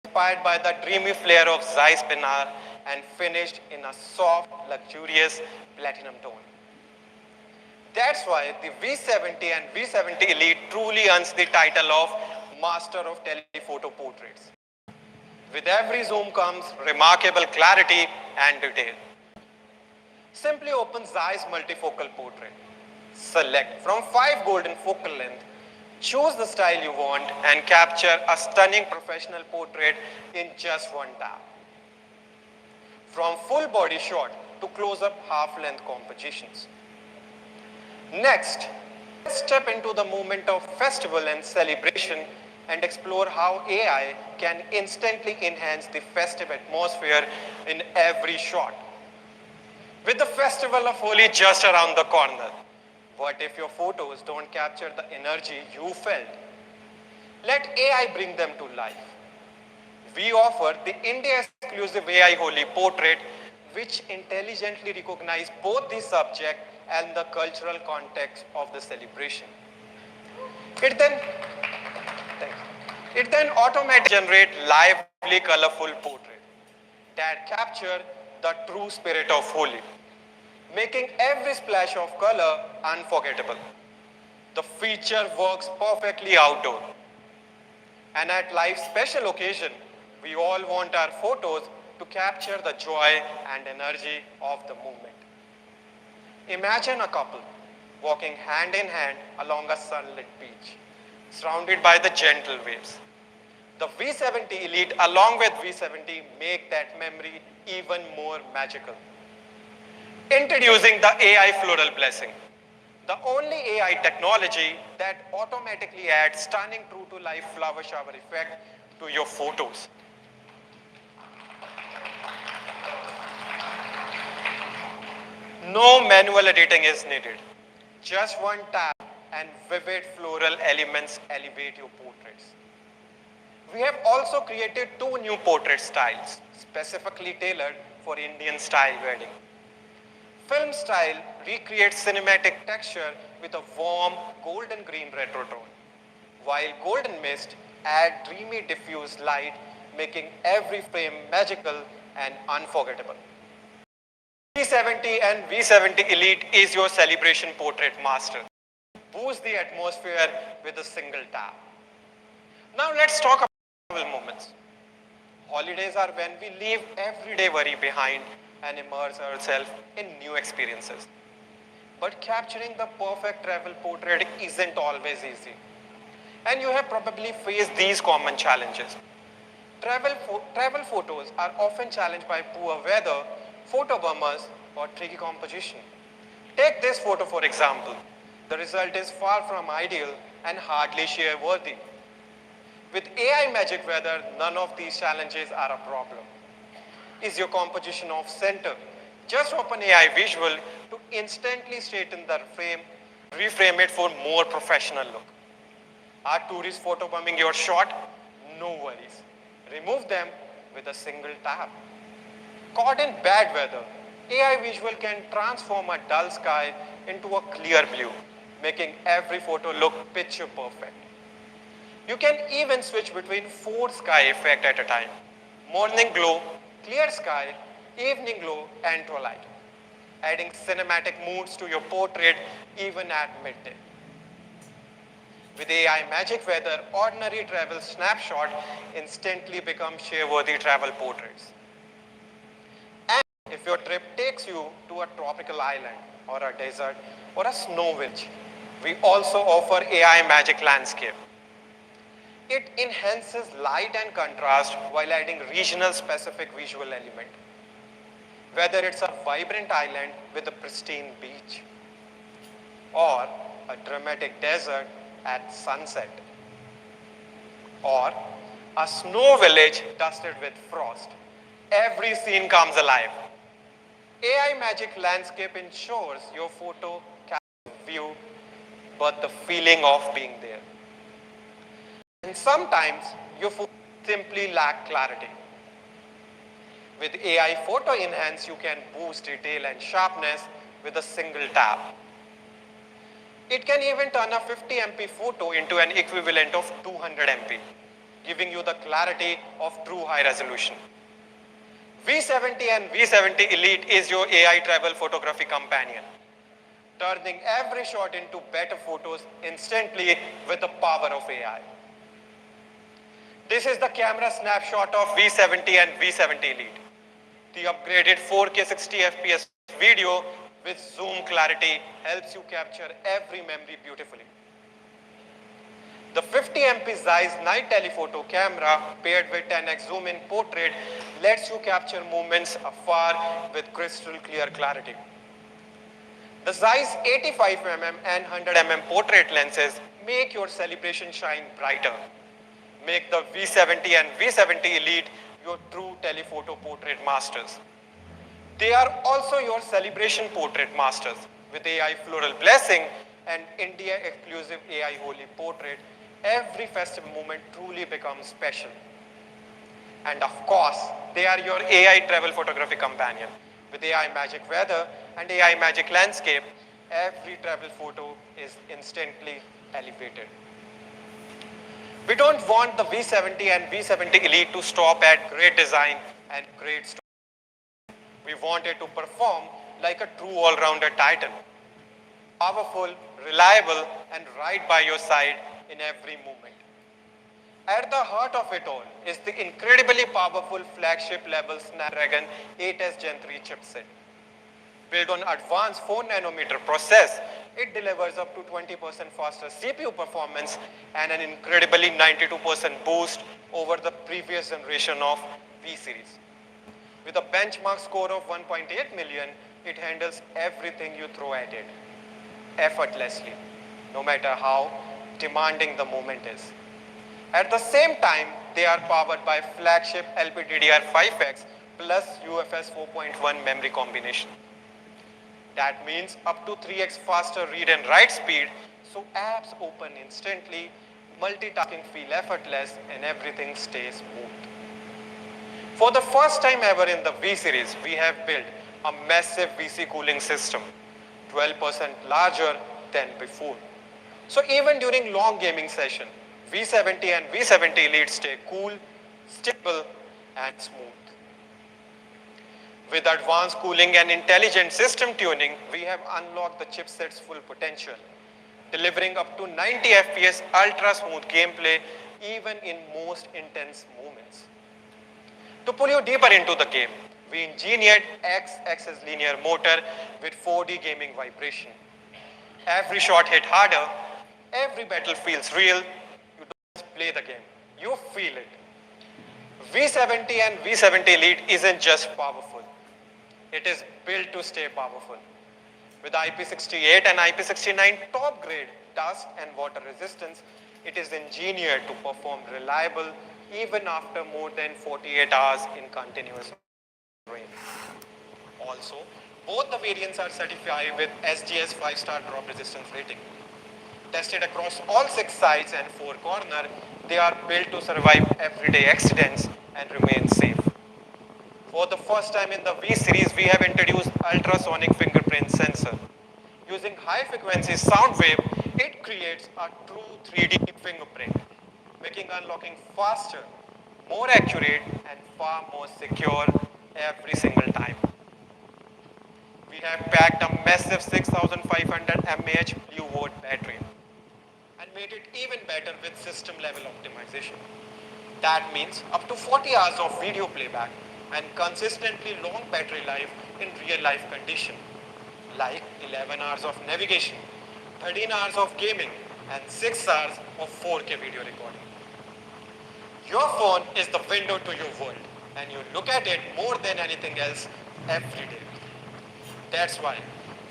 inspired by the dreamy flare of Zeiss Pinar and finished in a soft, luxurious platinum tone. That's why the V70 and V70 Elite truly earns the title of Master of Telephoto Portraits. With every zoom comes remarkable clarity and detail. Simply open Zeiss multifocal portrait. Select from 5 golden focal length. Choose the style you want and capture a stunning professional portrait in just one tap. From full body shot to close-up half-length compositions. Next, let's step into the moment of festival and celebration and explore how AI can instantly enhance the festive atmosphere in every shot. With the festival of Holi just around the corner, what if your photos don't capture the energy you felt? Let AI bring them to life. We offer the India-exclusive AI Holi portrait, which intelligently recognizes both the subject and the cultural context of the celebration. It then automatically generates lively, colorful portrait that capture the true spirit of Holi, making every splash of color unforgettable. The feature works perfectly outdoor. And at life's special occasion, we all want our photos to capture the joy and energy of the moment. Imagine a couple walking hand in hand along a sunlit beach, surrounded by the gentle waves. The V70 Elite along with V70 make that memory even more magical. Introducing the AI Floral Blessing, the only AI technology that automatically adds stunning true-to-life flower shower effect to your photos. No manual editing is needed. Just one tap and vivid floral elements elevate your portraits. We have also created 2 new portrait styles, specifically tailored for Indian style wedding. Film style recreates cinematic texture with a warm golden green retro tone, while golden mist adds dreamy diffuse light, making every frame magical and unforgettable. V70 and V70 Elite is your celebration portrait master. Boost the atmosphere with a single tap. Now let's talk about travel moments. Holidays are when we leave everyday worry behind and immerse ourselves in new experiences. But capturing the perfect travel portrait isn't always easy. And you have probably faced these common challenges. Travel photos are often challenged by poor weather, photo bombers, or tricky composition. Take this photo for example. The result is far from ideal and hardly share worthy. With AI Magic Weather, none of these challenges are a problem. Is your composition off center? Just open AI Visual to instantly straighten the frame, reframe it for more professional look. Are tourists photobombing your shot? No worries. Remove them with a single tap. Caught in bad weather, AI Visual can transform a dull sky into a clear blue, making every photo look picture perfect. You can even switch between 4 sky effects at a time: morning glow, clear sky, evening glow, and twilight, adding cinematic moods to your portrait even at midday. With AI Magic Weather, ordinary travel snapshot instantly become share-worthy travel portraits. And if your trip takes you to a tropical island or a desert or a snow village, we also offer AI Magic Landscape. It enhances light and contrast while adding regional specific visual element. Whether it's a vibrant island with a pristine beach or a dramatic desert at sunset or a snow village dusted with frost, every scene comes alive. AI Magic Landscape ensures your photo captures view but the feeling of being there. And sometimes your photos simply lack clarity. With AI Photo Enhance, you can boost detail and sharpness with a single tap. It can even turn a 50 MP photo into an equivalent of 200 MP, giving you the clarity of true high resolution. V70 and V70 Elite is your AI travel photography companion, turning every shot into better photos instantly with the power of AI. This is the camera snapshot of V70 and V70 Elite. The upgraded 4K 60 FPS video with zoom clarity helps you capture every memory beautifully. The 50 MP Zeiss night telephoto camera paired with 10x zoom in portrait lets you capture moments afar with crystal clear clarity. The Zeiss 85mm and 100mm portrait lenses make your celebration shine brighter. Make the V70 and V70 Elite your true telephoto portrait masters. They are also your celebration portrait masters with AI Floral Blessing and India exclusive AI Holy Portrait. Every festive moment truly becomes special. And of course, they are your AI travel photography companion. With AI Magic Weather and AI Magic Landscape, every travel photo is instantly elevated. We don't want the V70 and V70 Elite to stop at great design and great story. We want it to perform like a true all-rounder titan. Powerful, reliable, and right by your side in every moment. At the heart of it all is the incredibly powerful flagship level Snapdragon 8S Gen 3 chipset. Built on advanced 4 nanometer process, it delivers up to 20% faster CPU performance and an incredibly 92% boost over the previous generation of V series. With a benchmark score of 1.8 million, it handles everything you throw at it effortlessly, no matter how demanding the moment is. At the same time, they are powered by flagship LPDDR5X plus UFS 4.1 memory combination. That means up to 3x faster read and write speed, so apps open instantly, multitasking feel effortless, and everything stays smooth. For the first time ever in the V series, we have built a massive VC cooling system, 12% larger than before. So even during long gaming session, V70 and V70 Elite stay cool, stable, and smooth. With advanced cooling and intelligent system tuning, we have unlocked the chipset's full potential, delivering up to 90 FPS ultra smooth gameplay even in most intense moments. To pull you deeper into the game, we engineered X-axis linear motor with 4D gaming vibration. Every shot hit harder, every battle feels real. You don't just play the game, you feel it. V70 and V70 Elite isn't just powerful, it is built to stay powerful. With IP68 and IP69 top grade dust and water resistance, it is engineered to perform reliable even after more than 48 hours in continuous rain. Also, both the variants are certified with SGS 5-star drop resistance rating. Tested across all 6 sides and 4 corners, they are built to survive everyday accidents and remain safe. For the first time in the V series, we have introduced ultrasonic fingerprint sensor. Using high frequency sound wave, it creates a true 3D fingerprint, making unlocking faster, more accurate, and far more secure every single time. We have packed a massive 6500 mAh blue volt battery and made it even better with system level optimization. That means up to 40 hours of video playback and consistently long battery life in real life condition, like 11 hours of navigation, 13 hours of gaming, and 6 hours of 4K video recording. Your phone is the window to your world, and you look at it more than anything else every day. That's why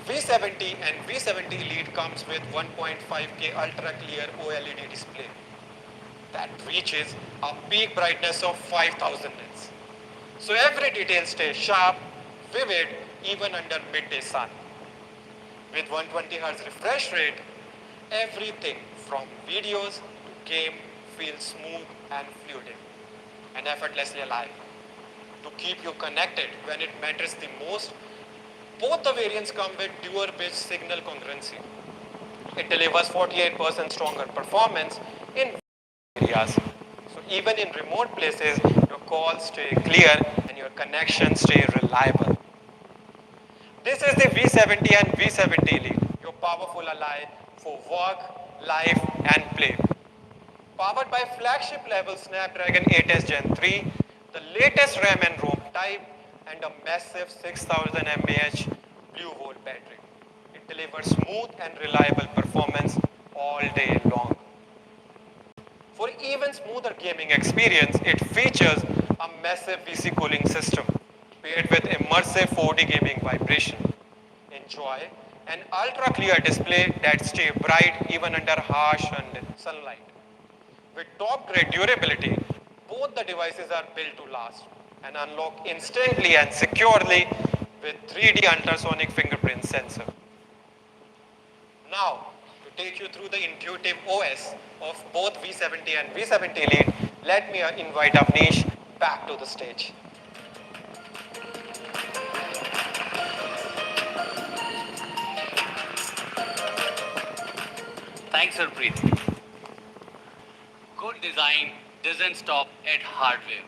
V70 and V70 Elite comes with 1.5K ultra clear OLED display that reaches a peak brightness of 5000 nits. So every detail stays sharp, vivid, even under midday sun. With 120 Hz refresh rate, everything from videos to game feels smooth and fluid and effortlessly alive. To keep you connected when it matters the most, both the variants come with dual pitch signal congruency. It delivers 48% stronger performance in areas. So even in remote places, your calls stay clear and your connections stay reliable. This is the V70 and V70 Elite, your powerful ally for work, life, and play. Powered by flagship level Snapdragon 8s Gen 3, the latest RAM and ROM type, and a massive 6000 mAh blue volt battery. It delivers smooth and reliable performance all day long. For even smoother gaming experience, it features a massive VC cooling system paired with immersive 4D gaming vibration. Enjoy an ultra clear display that stays bright even under harsh sunlight. With top grade durability, both the devices are built to last and unlock instantly and securely with 3D ultrasonic fingerprint sensor. Now, to take you through the intuitive OS of both V70 and V70 Elite, let me invite Avnish back to the stage.
Thanks, Harpreet. Good design doesn't stop at hardware.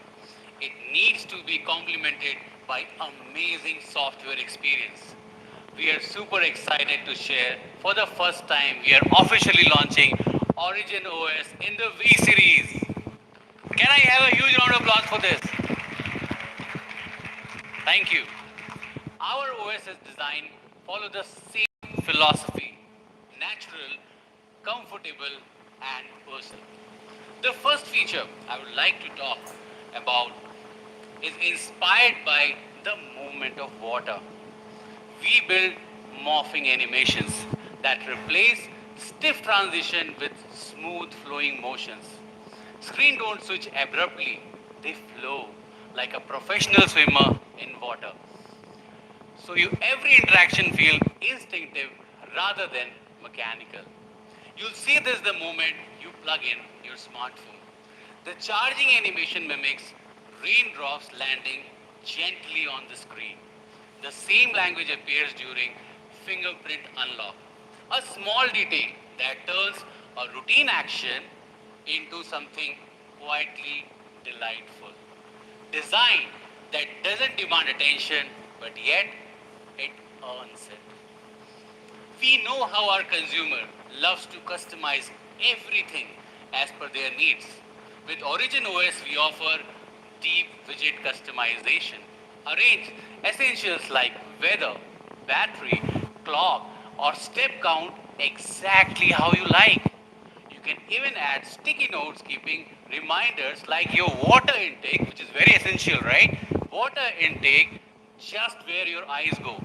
It needs to be complemented by amazing software experience. We are super excited to share for the first time we are officially launching Origin OS in the V series. Can I have a huge round of applause for this? Thank you. Our OS is designed follow the same philosophy: natural, comfortable, and personal. The first feature I would like to talk about is inspired by the movement of water. We build morphing animations that replace stiff transition with smooth flowing motions. Screen don't switch abruptly, they flow like a professional swimmer in water. So every interaction feels instinctive rather than mechanical. You'll see this the moment you plug in your smartphone. The charging animation mimics raindrops landing gently on the screen. The same language appears during fingerprint unlock. A small detail that turns a routine action into something quietly delightful. Design that doesn't demand attention, but yet it earns it. We know how our consumer loves to customize everything as per their needs. With Origin OS, we offer deep widget customization. Arrange essentials like weather, battery, clock, or step count exactly how you like. You can even add sticky notes keeping reminders like your water intake, which is very essential, right? Water intake just where your eyes go.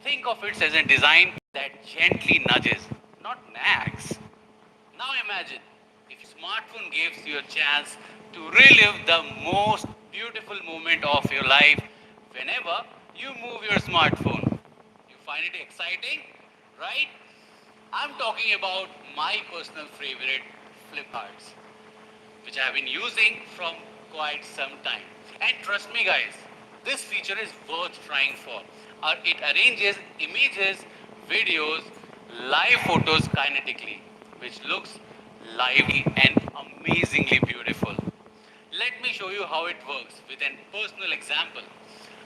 Think of it as a design that gently nudges, not nags. Now imagine if your smartphone gives you a chance to relive the most beautiful moment of your life whenever you move your smartphone. You find it exciting, right? I'm talking about my personal favorite flip cards, which I have been using from quite some time. And trust me guys, this feature is worth trying for. It arranges images, videos, live photos kinetically, which looks lively and amazingly beautiful. Let me show you how it works with a personal example.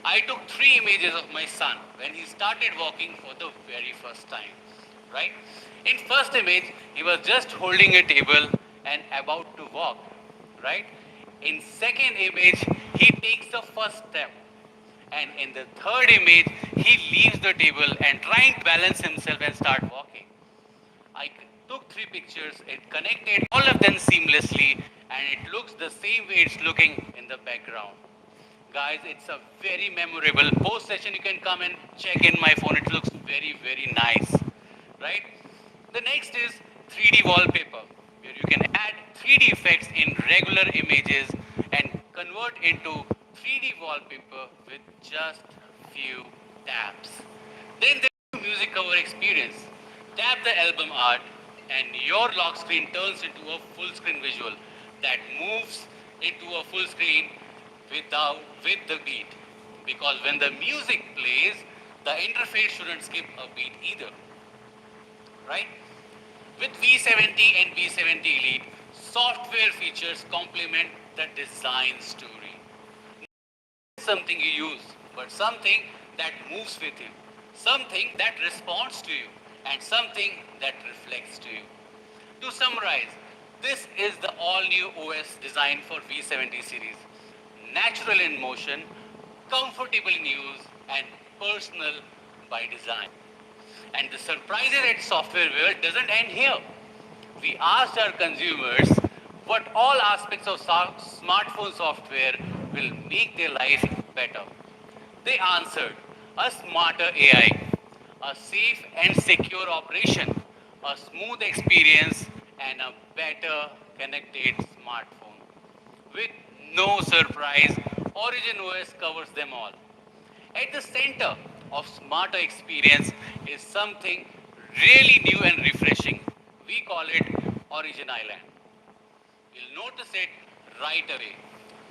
I took 3 images of my son when he started walking for the very first time. Right? In first image, he was just holding a table and about to walk. Right? In second image, he takes the first step. And in the third image, he leaves the table and trying to balance himself and start walking. I took 3 pictures, it connected all of them seamlessly, and it looks the same way it's looking in the background. Guys, it's a very memorable. Post session, you can come and check in my phone. It looks very, very nice, right? The next is 3D wallpaper, where you can add 3D effects in regular images and convert into 3D wallpaper with just few taps. Then there's music cover experience. Tap the album art and your lock screen turns into a full screen visual that moves into a full screen with the beat. Because when the music plays, the interface shouldn't skip a beat either. Right? With V70 and V70 Elite, software features complement the design story. Not something you use, but something that moves with you, something that responds to you, and something that reflects to you. To summarize, this is the all-new OS designed for V70 series. Natural in motion, comfortable in use, and personal by design. And the surprises at software world doesn't end here. We asked our consumers what all aspects of smartphone software will make their life better. They answered a smarter AI, a safe and secure operation, a smooth experience, and a better connected smartphone. With no surprise, Origin OS covers them all. At the center of smarter experience is something really new and refreshing. We call it Origin Island. You'll notice it right away.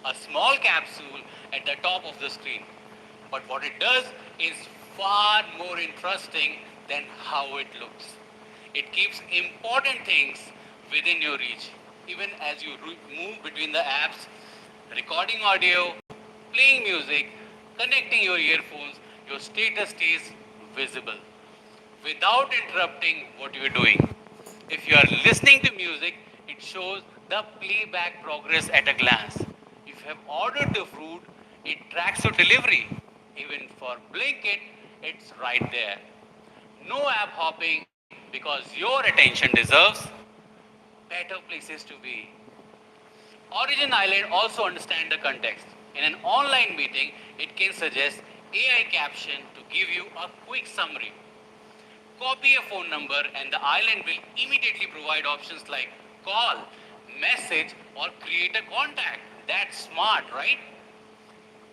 A small capsule at the top of the screen. But what it does is far more interesting than how it looks. It keeps important things within your reach. Even as you move between the apps, recording audio, playing music, connecting your earphones, your status stays visible without interrupting what you're doing. If you are listening to music, it shows the playback progress at a glance. If you have ordered the food, it tracks your delivery. Even for Blinkit, it's right there. No app hopping because your attention deserves better places to be. Origin Island also understands the context. In an online meeting, it can suggest AI caption to give you a quick summary. Copy a phone number and the island will immediately provide options like call, message, or create a contact. That's smart, right?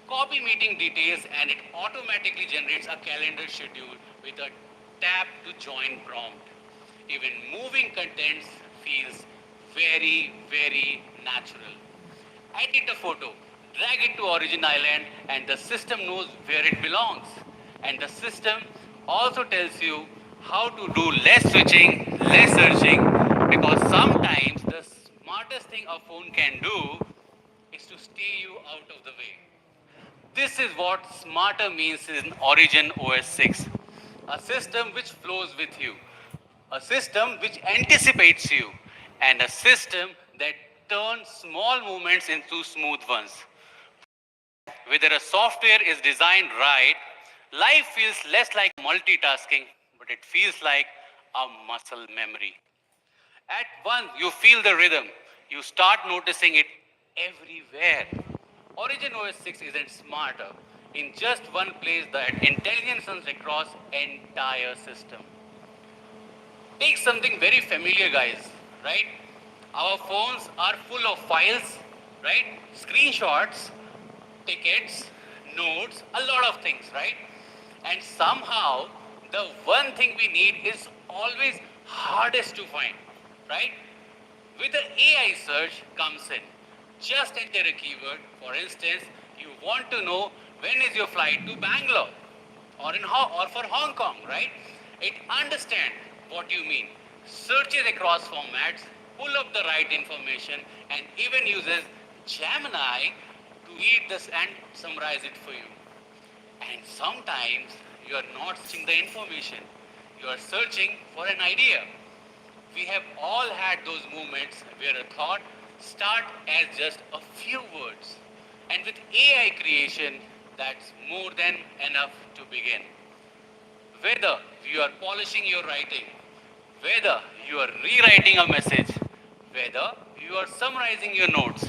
Copy meeting details and it automatically generates a calendar schedule with a tap to join prompt. Even moving contents feels very, very natural. Edit a photo, drag it to Origin Island, and the system knows where it belongs. And the system also tells you how to do less switching, less searching, because sometimes the smartest thing a phone can do is to stay you out of the way. This is what smarter means in Origin OS 6. A system which flows with you, a system which anticipates you, and a system that turns small movements into smooth ones. Whether a software is designed right, life feels less like multitasking, but it feels like a muscle memory. At once, you feel the rhythm. You start noticing it everywhere. Origin OS 6 isn't smarter. In just one place, that intelligence runs across entire system. Take something very familiar, guys, right? Our phones are full of files, right? Screenshots, tickets, notes, a lot of things, right? And somehow, the one thing we need is always hardest to find, right? With the AI search comes in. Just enter a keyword. For instance, you want to know when is your flight to Bangalore or for Hong Kong, right? It understands What do you mean? Searches across formats, pull up the right information, and even uses Gemini to read this and summarize it for you. And sometimes you are not searching the information, you are searching for an idea. We have all had those moments where a thought starts as just a few words. And with AI creation, that's more than enough to begin. Whether you are polishing your writing, whether you are rewriting a message, whether you are summarizing your notes,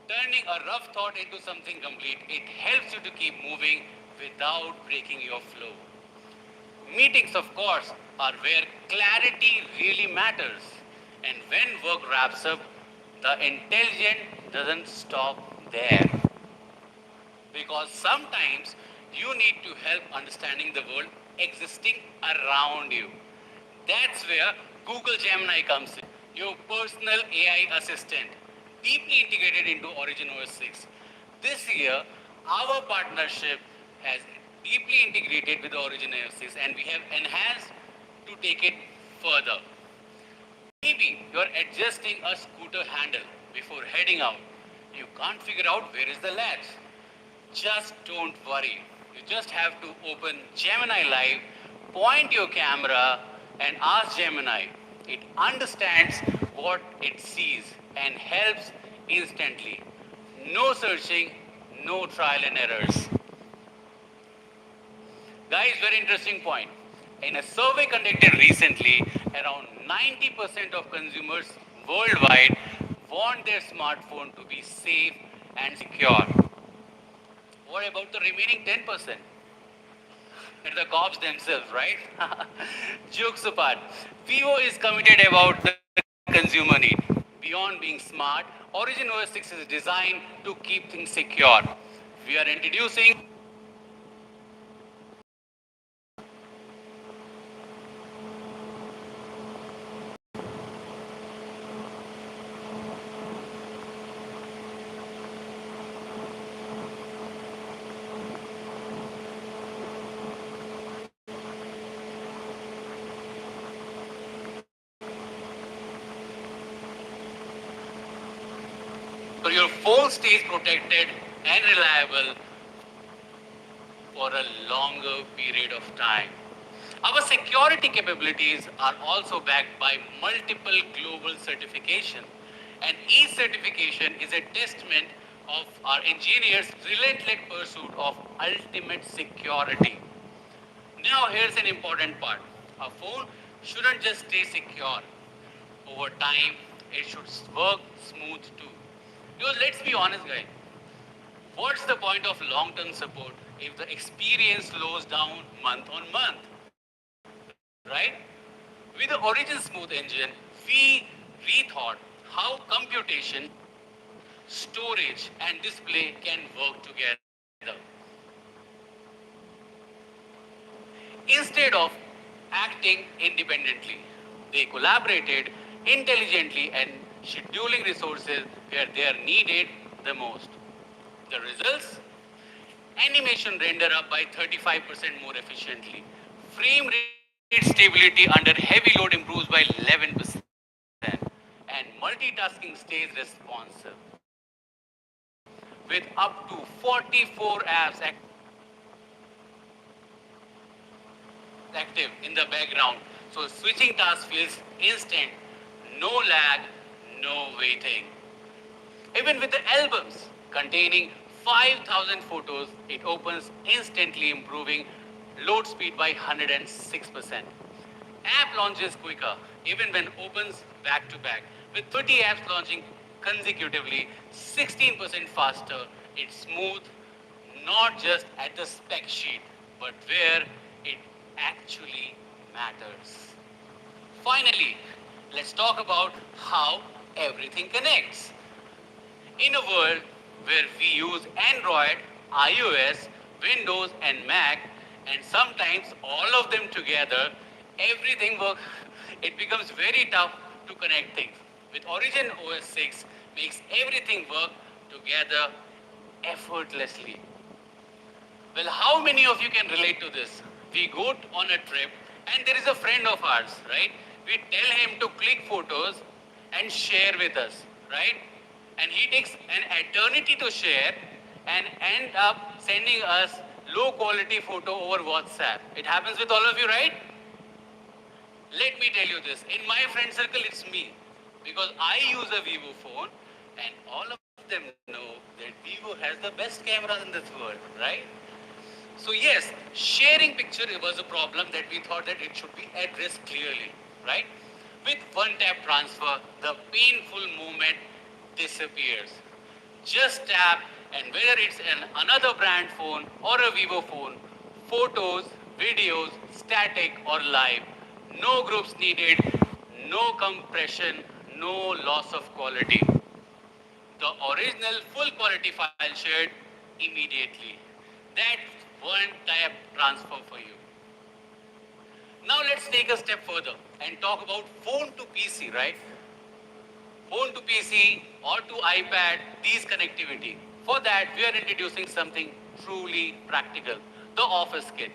turning a rough thought into something complete, it helps you to keep moving without breaking your flow. Meetings, of course, are where clarity really matters. And when work wraps up, the intelligent doesn't stop there. Because sometimes you need to help understanding the world existing around you. That's where Google Gemini comes in, your personal AI assistant, deeply integrated into Origin OS 6. This year, our partnership has deeply integrated with Origin OS 6 and we have enhanced to take it further. Maybe you're adjusting a scooter handle before heading out. You can't figure out where is the latch. Just don't worry. You just have to open Gemini Live, point your camera, and ask Gemini. It understands what it sees and helps instantly. No searching, no trial and errors. Guys, very interesting point. In a survey conducted recently, around 90% of consumers worldwide want their smartphone to be safe and secure. What about the remaining 10%? And the cops themselves, right? Jokes apart, Vivo is committed about the consumer need. Beyond being smart, Origin OS 6 is designed to keep things secure. We are introducing so your phone stays protected and reliable for a longer period of time. Our security capabilities are also backed by multiple global certification, and each certification is a testament of our engineers' relentless pursuit of ultimate security. Now, here's an important part. A phone shouldn't just stay secure. Over time, it should work smooth too. Because let's be honest, guys, what's the point of long-term support if the experience slows down month on month, right? With the Origin Smooth engine, we rethought how computation, storage, and display can work together. Instead of acting independently, they collaborated intelligently and scheduling resources where they are needed the most. The results? Animation render up by 35% more efficiently. Frame rate stability under heavy load improves by 11%. And multitasking stays responsive. With up to 44 apps active in the background. So switching tasks feels instant. No lag, no waiting. Even with the albums containing 5,000 photos, it opens instantly, improving load speed by 106%. App launches quicker, even when opens back to back. With 30 apps launching consecutively, 16% faster, it's smooth, not just at the spec sheet, but where it actually matters. Finally, let's talk about how everything connects. In a world where we use Android, iOS, Windows, and Mac, and sometimes all of them together, everything works. It becomes very tough to connect things. With Origin OS 6, makes everything work together effortlessly. Well, how many of you can relate to this? We go on a trip And there is a friend of ours, right? We tell him to click photos and share with us, right? And he takes an eternity to share and end up sending us low quality photo over WhatsApp. It happens with all of you, right? Let me tell you this. In my friend circle, it's me. Because I use a Vivo phone and all of them know that Vivo has the best cameras in this world, right? So yes, sharing picture was a problem that we thought that it should be addressed clearly, right? With one tap transfer, the painful moment disappears. Just tap and whether it's another brand phone or a Vivo phone, photos, videos, static or live, no groups needed, no compression, no loss of quality. The original full quality file shared immediately. That's one tap transfer for you. Now let's take a step further and talk about phone to PC, right? Phone to PC or to iPad, these connectivity. For that, we are introducing something truly practical, the Office Kit.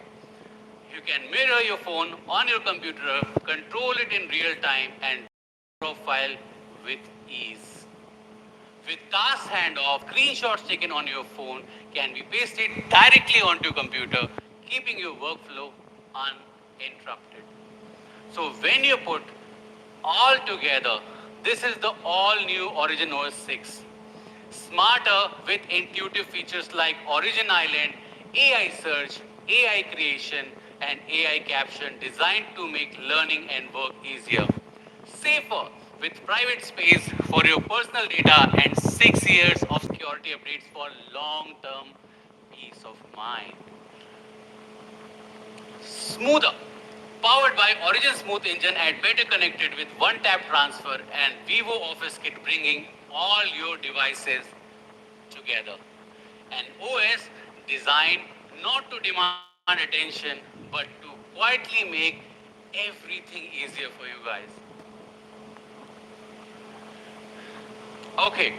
You can mirror your phone on your computer, control it in real time, and profile with ease. With task handoff, screenshots taken on your phone can be pasted directly onto your computer, keeping your workflow uninterrupted. So when you put all together, this is the all-new Origin OS 6. Smarter with intuitive features like Origin Island, AI search, AI creation, and AI caption designed to make learning and work easier. Safer with private space for your personal data and 6 years of security updates for long-term peace of mind. Smoother. Powered by Origin Smooth Engine and better connected with one tap transfer and Vivo Office Kit bringing all your devices together. An OS designed not to demand attention but to quietly make everything easier for you guys. Okay,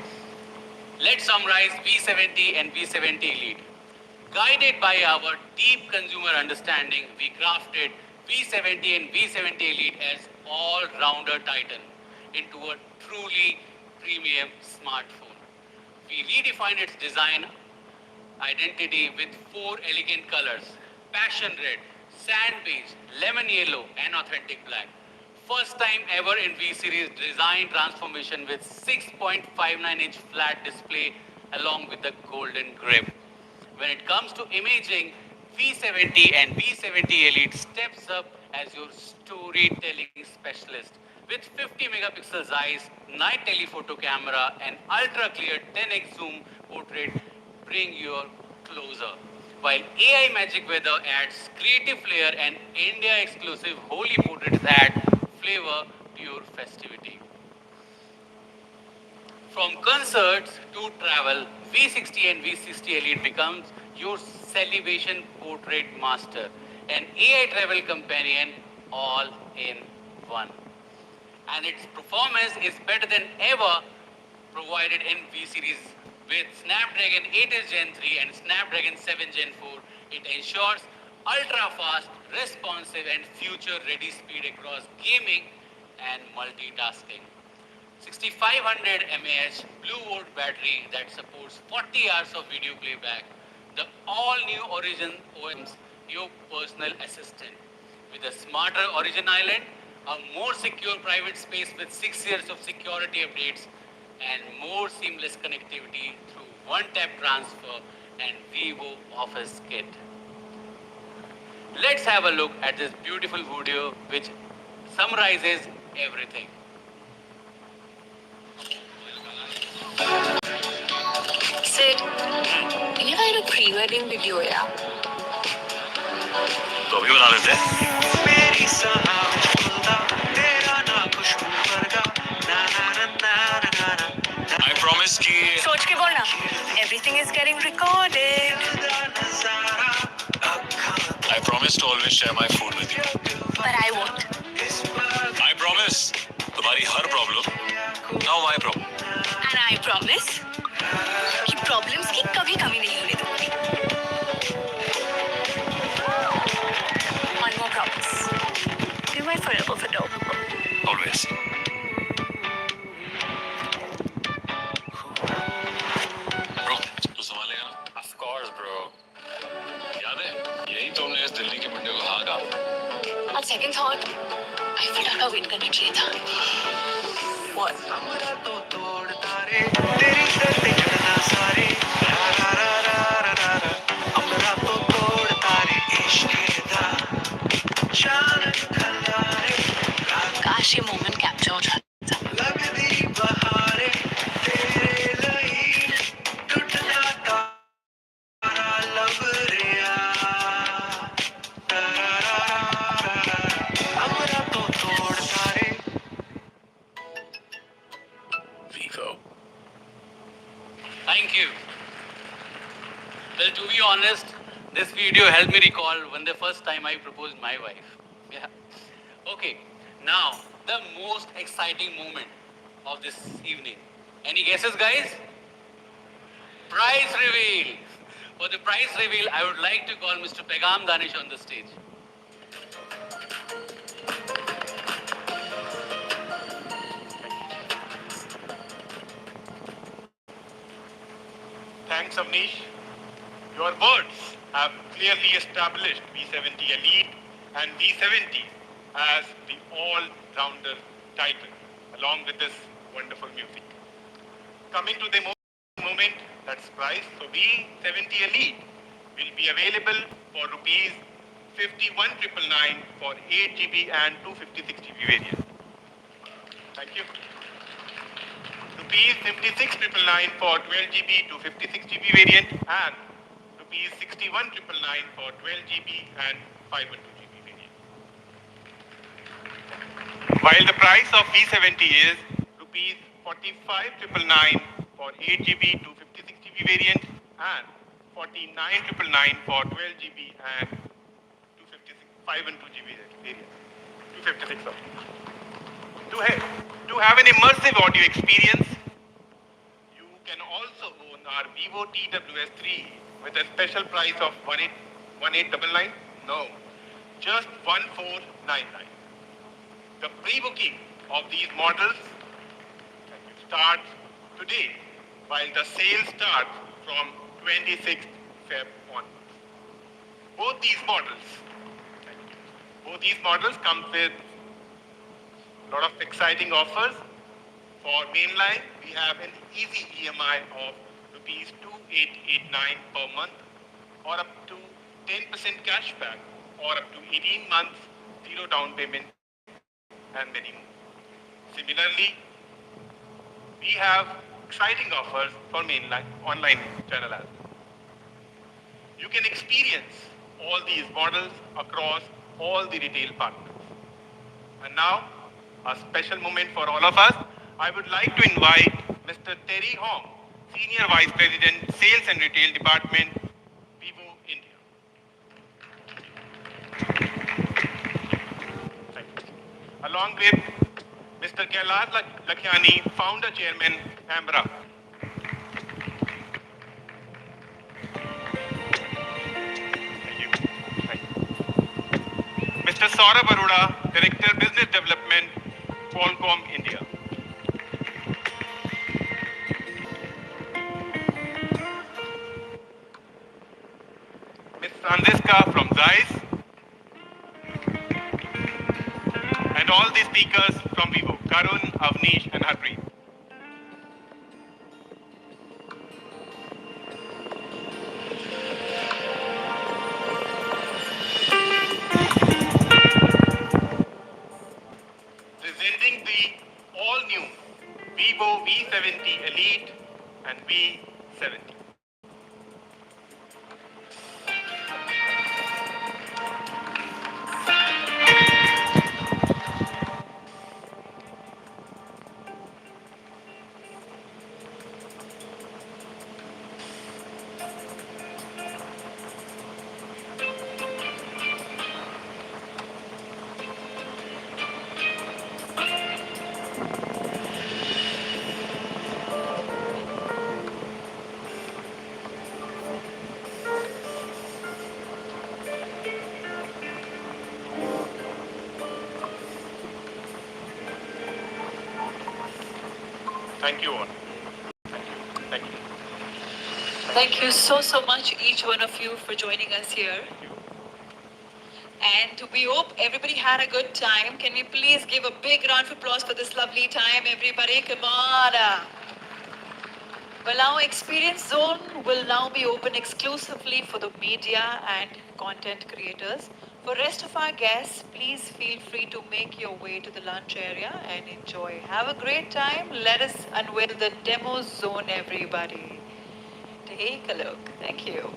let's summarize V70 and V70 Elite. Guided by our deep consumer understanding, we crafted V70 and V70 Elite as all-rounder titan into a truly premium smartphone. We redefined its design identity with 4 elegant colors: passion red, sand beige, lemon yellow, and authentic black. First time ever in V series design transformation with 6.59-inch flat display along with the golden grip. When it comes to imaging, V70 and V70 Elite steps up as your storytelling specialist. With 50 megapixel eyes, night telephoto camera, and ultra clear 10x zoom portrait bring you closer. While AI Magic Weather adds creative flair and India exclusive holy portraits add flavor to your festivity. From concerts to travel, V60 and V60 Elite becomes your celebration portrait master, an AI travel companion all in one. And its performance is better than ever provided in V series with Snapdragon 8 Gen 3 and Snapdragon 7 Gen 4. It ensures ultra fast, responsive, and future ready speed across gaming and multitasking. 6500 mAh Blue Volt battery that supports 40 hours of video playback. The all-new Origin OS, your personal assistant. With a smarter Origin Island, a more secure private space with 6 years of security updates, and more seamless connectivity through one-tap transfer and Vivo Office Kit. Let's have a look at this beautiful video which summarizes everything.
Sid, ये वाला pre-wedding video है यार.
तो अभी बना लेते हैं मेरी सहारा खुदा तेरा ना खुशबू वर्गा ना ना ना ना ना ना I promise कि
सोच के बोलना. Everything is getting recorded.
I promise to always share my food with you.
But I won't.
I promise तुम्हारी हर problem now my problem.
And I promise कि problems की कभी कमी नहीं होने दूंगी. One more promise.
यही तो हमने इस दिल्ली के मुंडे को हाँ कहा।
On second thought, I feel like I win करना चाहिए था. What?
हमरा तो तोड़ तारे तेरी शर्तें चढ़ना सारे रा रा रा रा रा रा रा हमरा तो तोड़ तारे इश्क दा चांद खलारे
काश ये moment capture हो जाता.
लगदी बहारे तेरे ਲਈ टूटदा तारा लब रिया रा रा रा रा रा हमरा तो तोड़ तारे Vivo.
Thank you. Well, to be honest, this video helped me recall when the first time I proposed my wife. Yeah. Okay. Now, the most exciting moment of this evening. Any guesses, guys? Prize reveal. For the prize reveal, I would like to call Mr. Pegam Danish on the stage.
Thanks, Avnish. Your words have clearly established V70 Elite and V70 as the all-rounder title, along with this wonderful music. Coming to the moment, that's price. So V70 Elite will be available for rupees 51,999 for 8 GB and 256 GB variant. Thank you. Rupees 56,999 for 12 GB to 56 GB variant and rupees 61,999 for 12 GB and 512 GB variant. While the price of V70 is rupees 45,999 for 8 GB to 56 GB variant and 49,999 for 12 GB and 512 GB variant. 256 of. To have an immersive audio experience, you can also own our Vivo TWS3 with a special price of 1899. No, just 1499. The pre-booking of these models starts today, while the sale starts from 26th Feb onwards. Both these models come with a lot of exciting offers. For mainline, we have an easy EMI of rupees 2889 per month, or up to 10% cashback, or up to 18 months zero down payment, and many more. Similarly, we have exciting offers for mainline online channel as well. You can experience all these models across all the retail partners. And now, a special moment for all of us. I would like to invite Mr. Terry Hong, Senior Vice President, Sales and Retail Department, Vivo India. Thank you. Along with Mr. Kailash Lakhiani, Founder Chairman, Ambra. Thank you. Thank you. Mr. Saurabh Arora, Director, Business Development, Qualcomm, India. Ms. Franziska from Zeiss. And all the speakers from Vivo, Karun, Avnish, and Harpreet. Presenting the all-new Vivo V70 Elite and V70. Thank you all. Thank you.
Thank you so much, each one of you, for joining us here. And we hope everybody had a good time. Can we please give a big round of applause for this lovely time, everybody? Come on. Well, our experience zone will now be open exclusively for the media and content creators. For rest of our guests, please feel free to make your way to the lunch area and enjoy. Have a great time. Let us unveil the demo zone, everybody. Take a look. Thank you.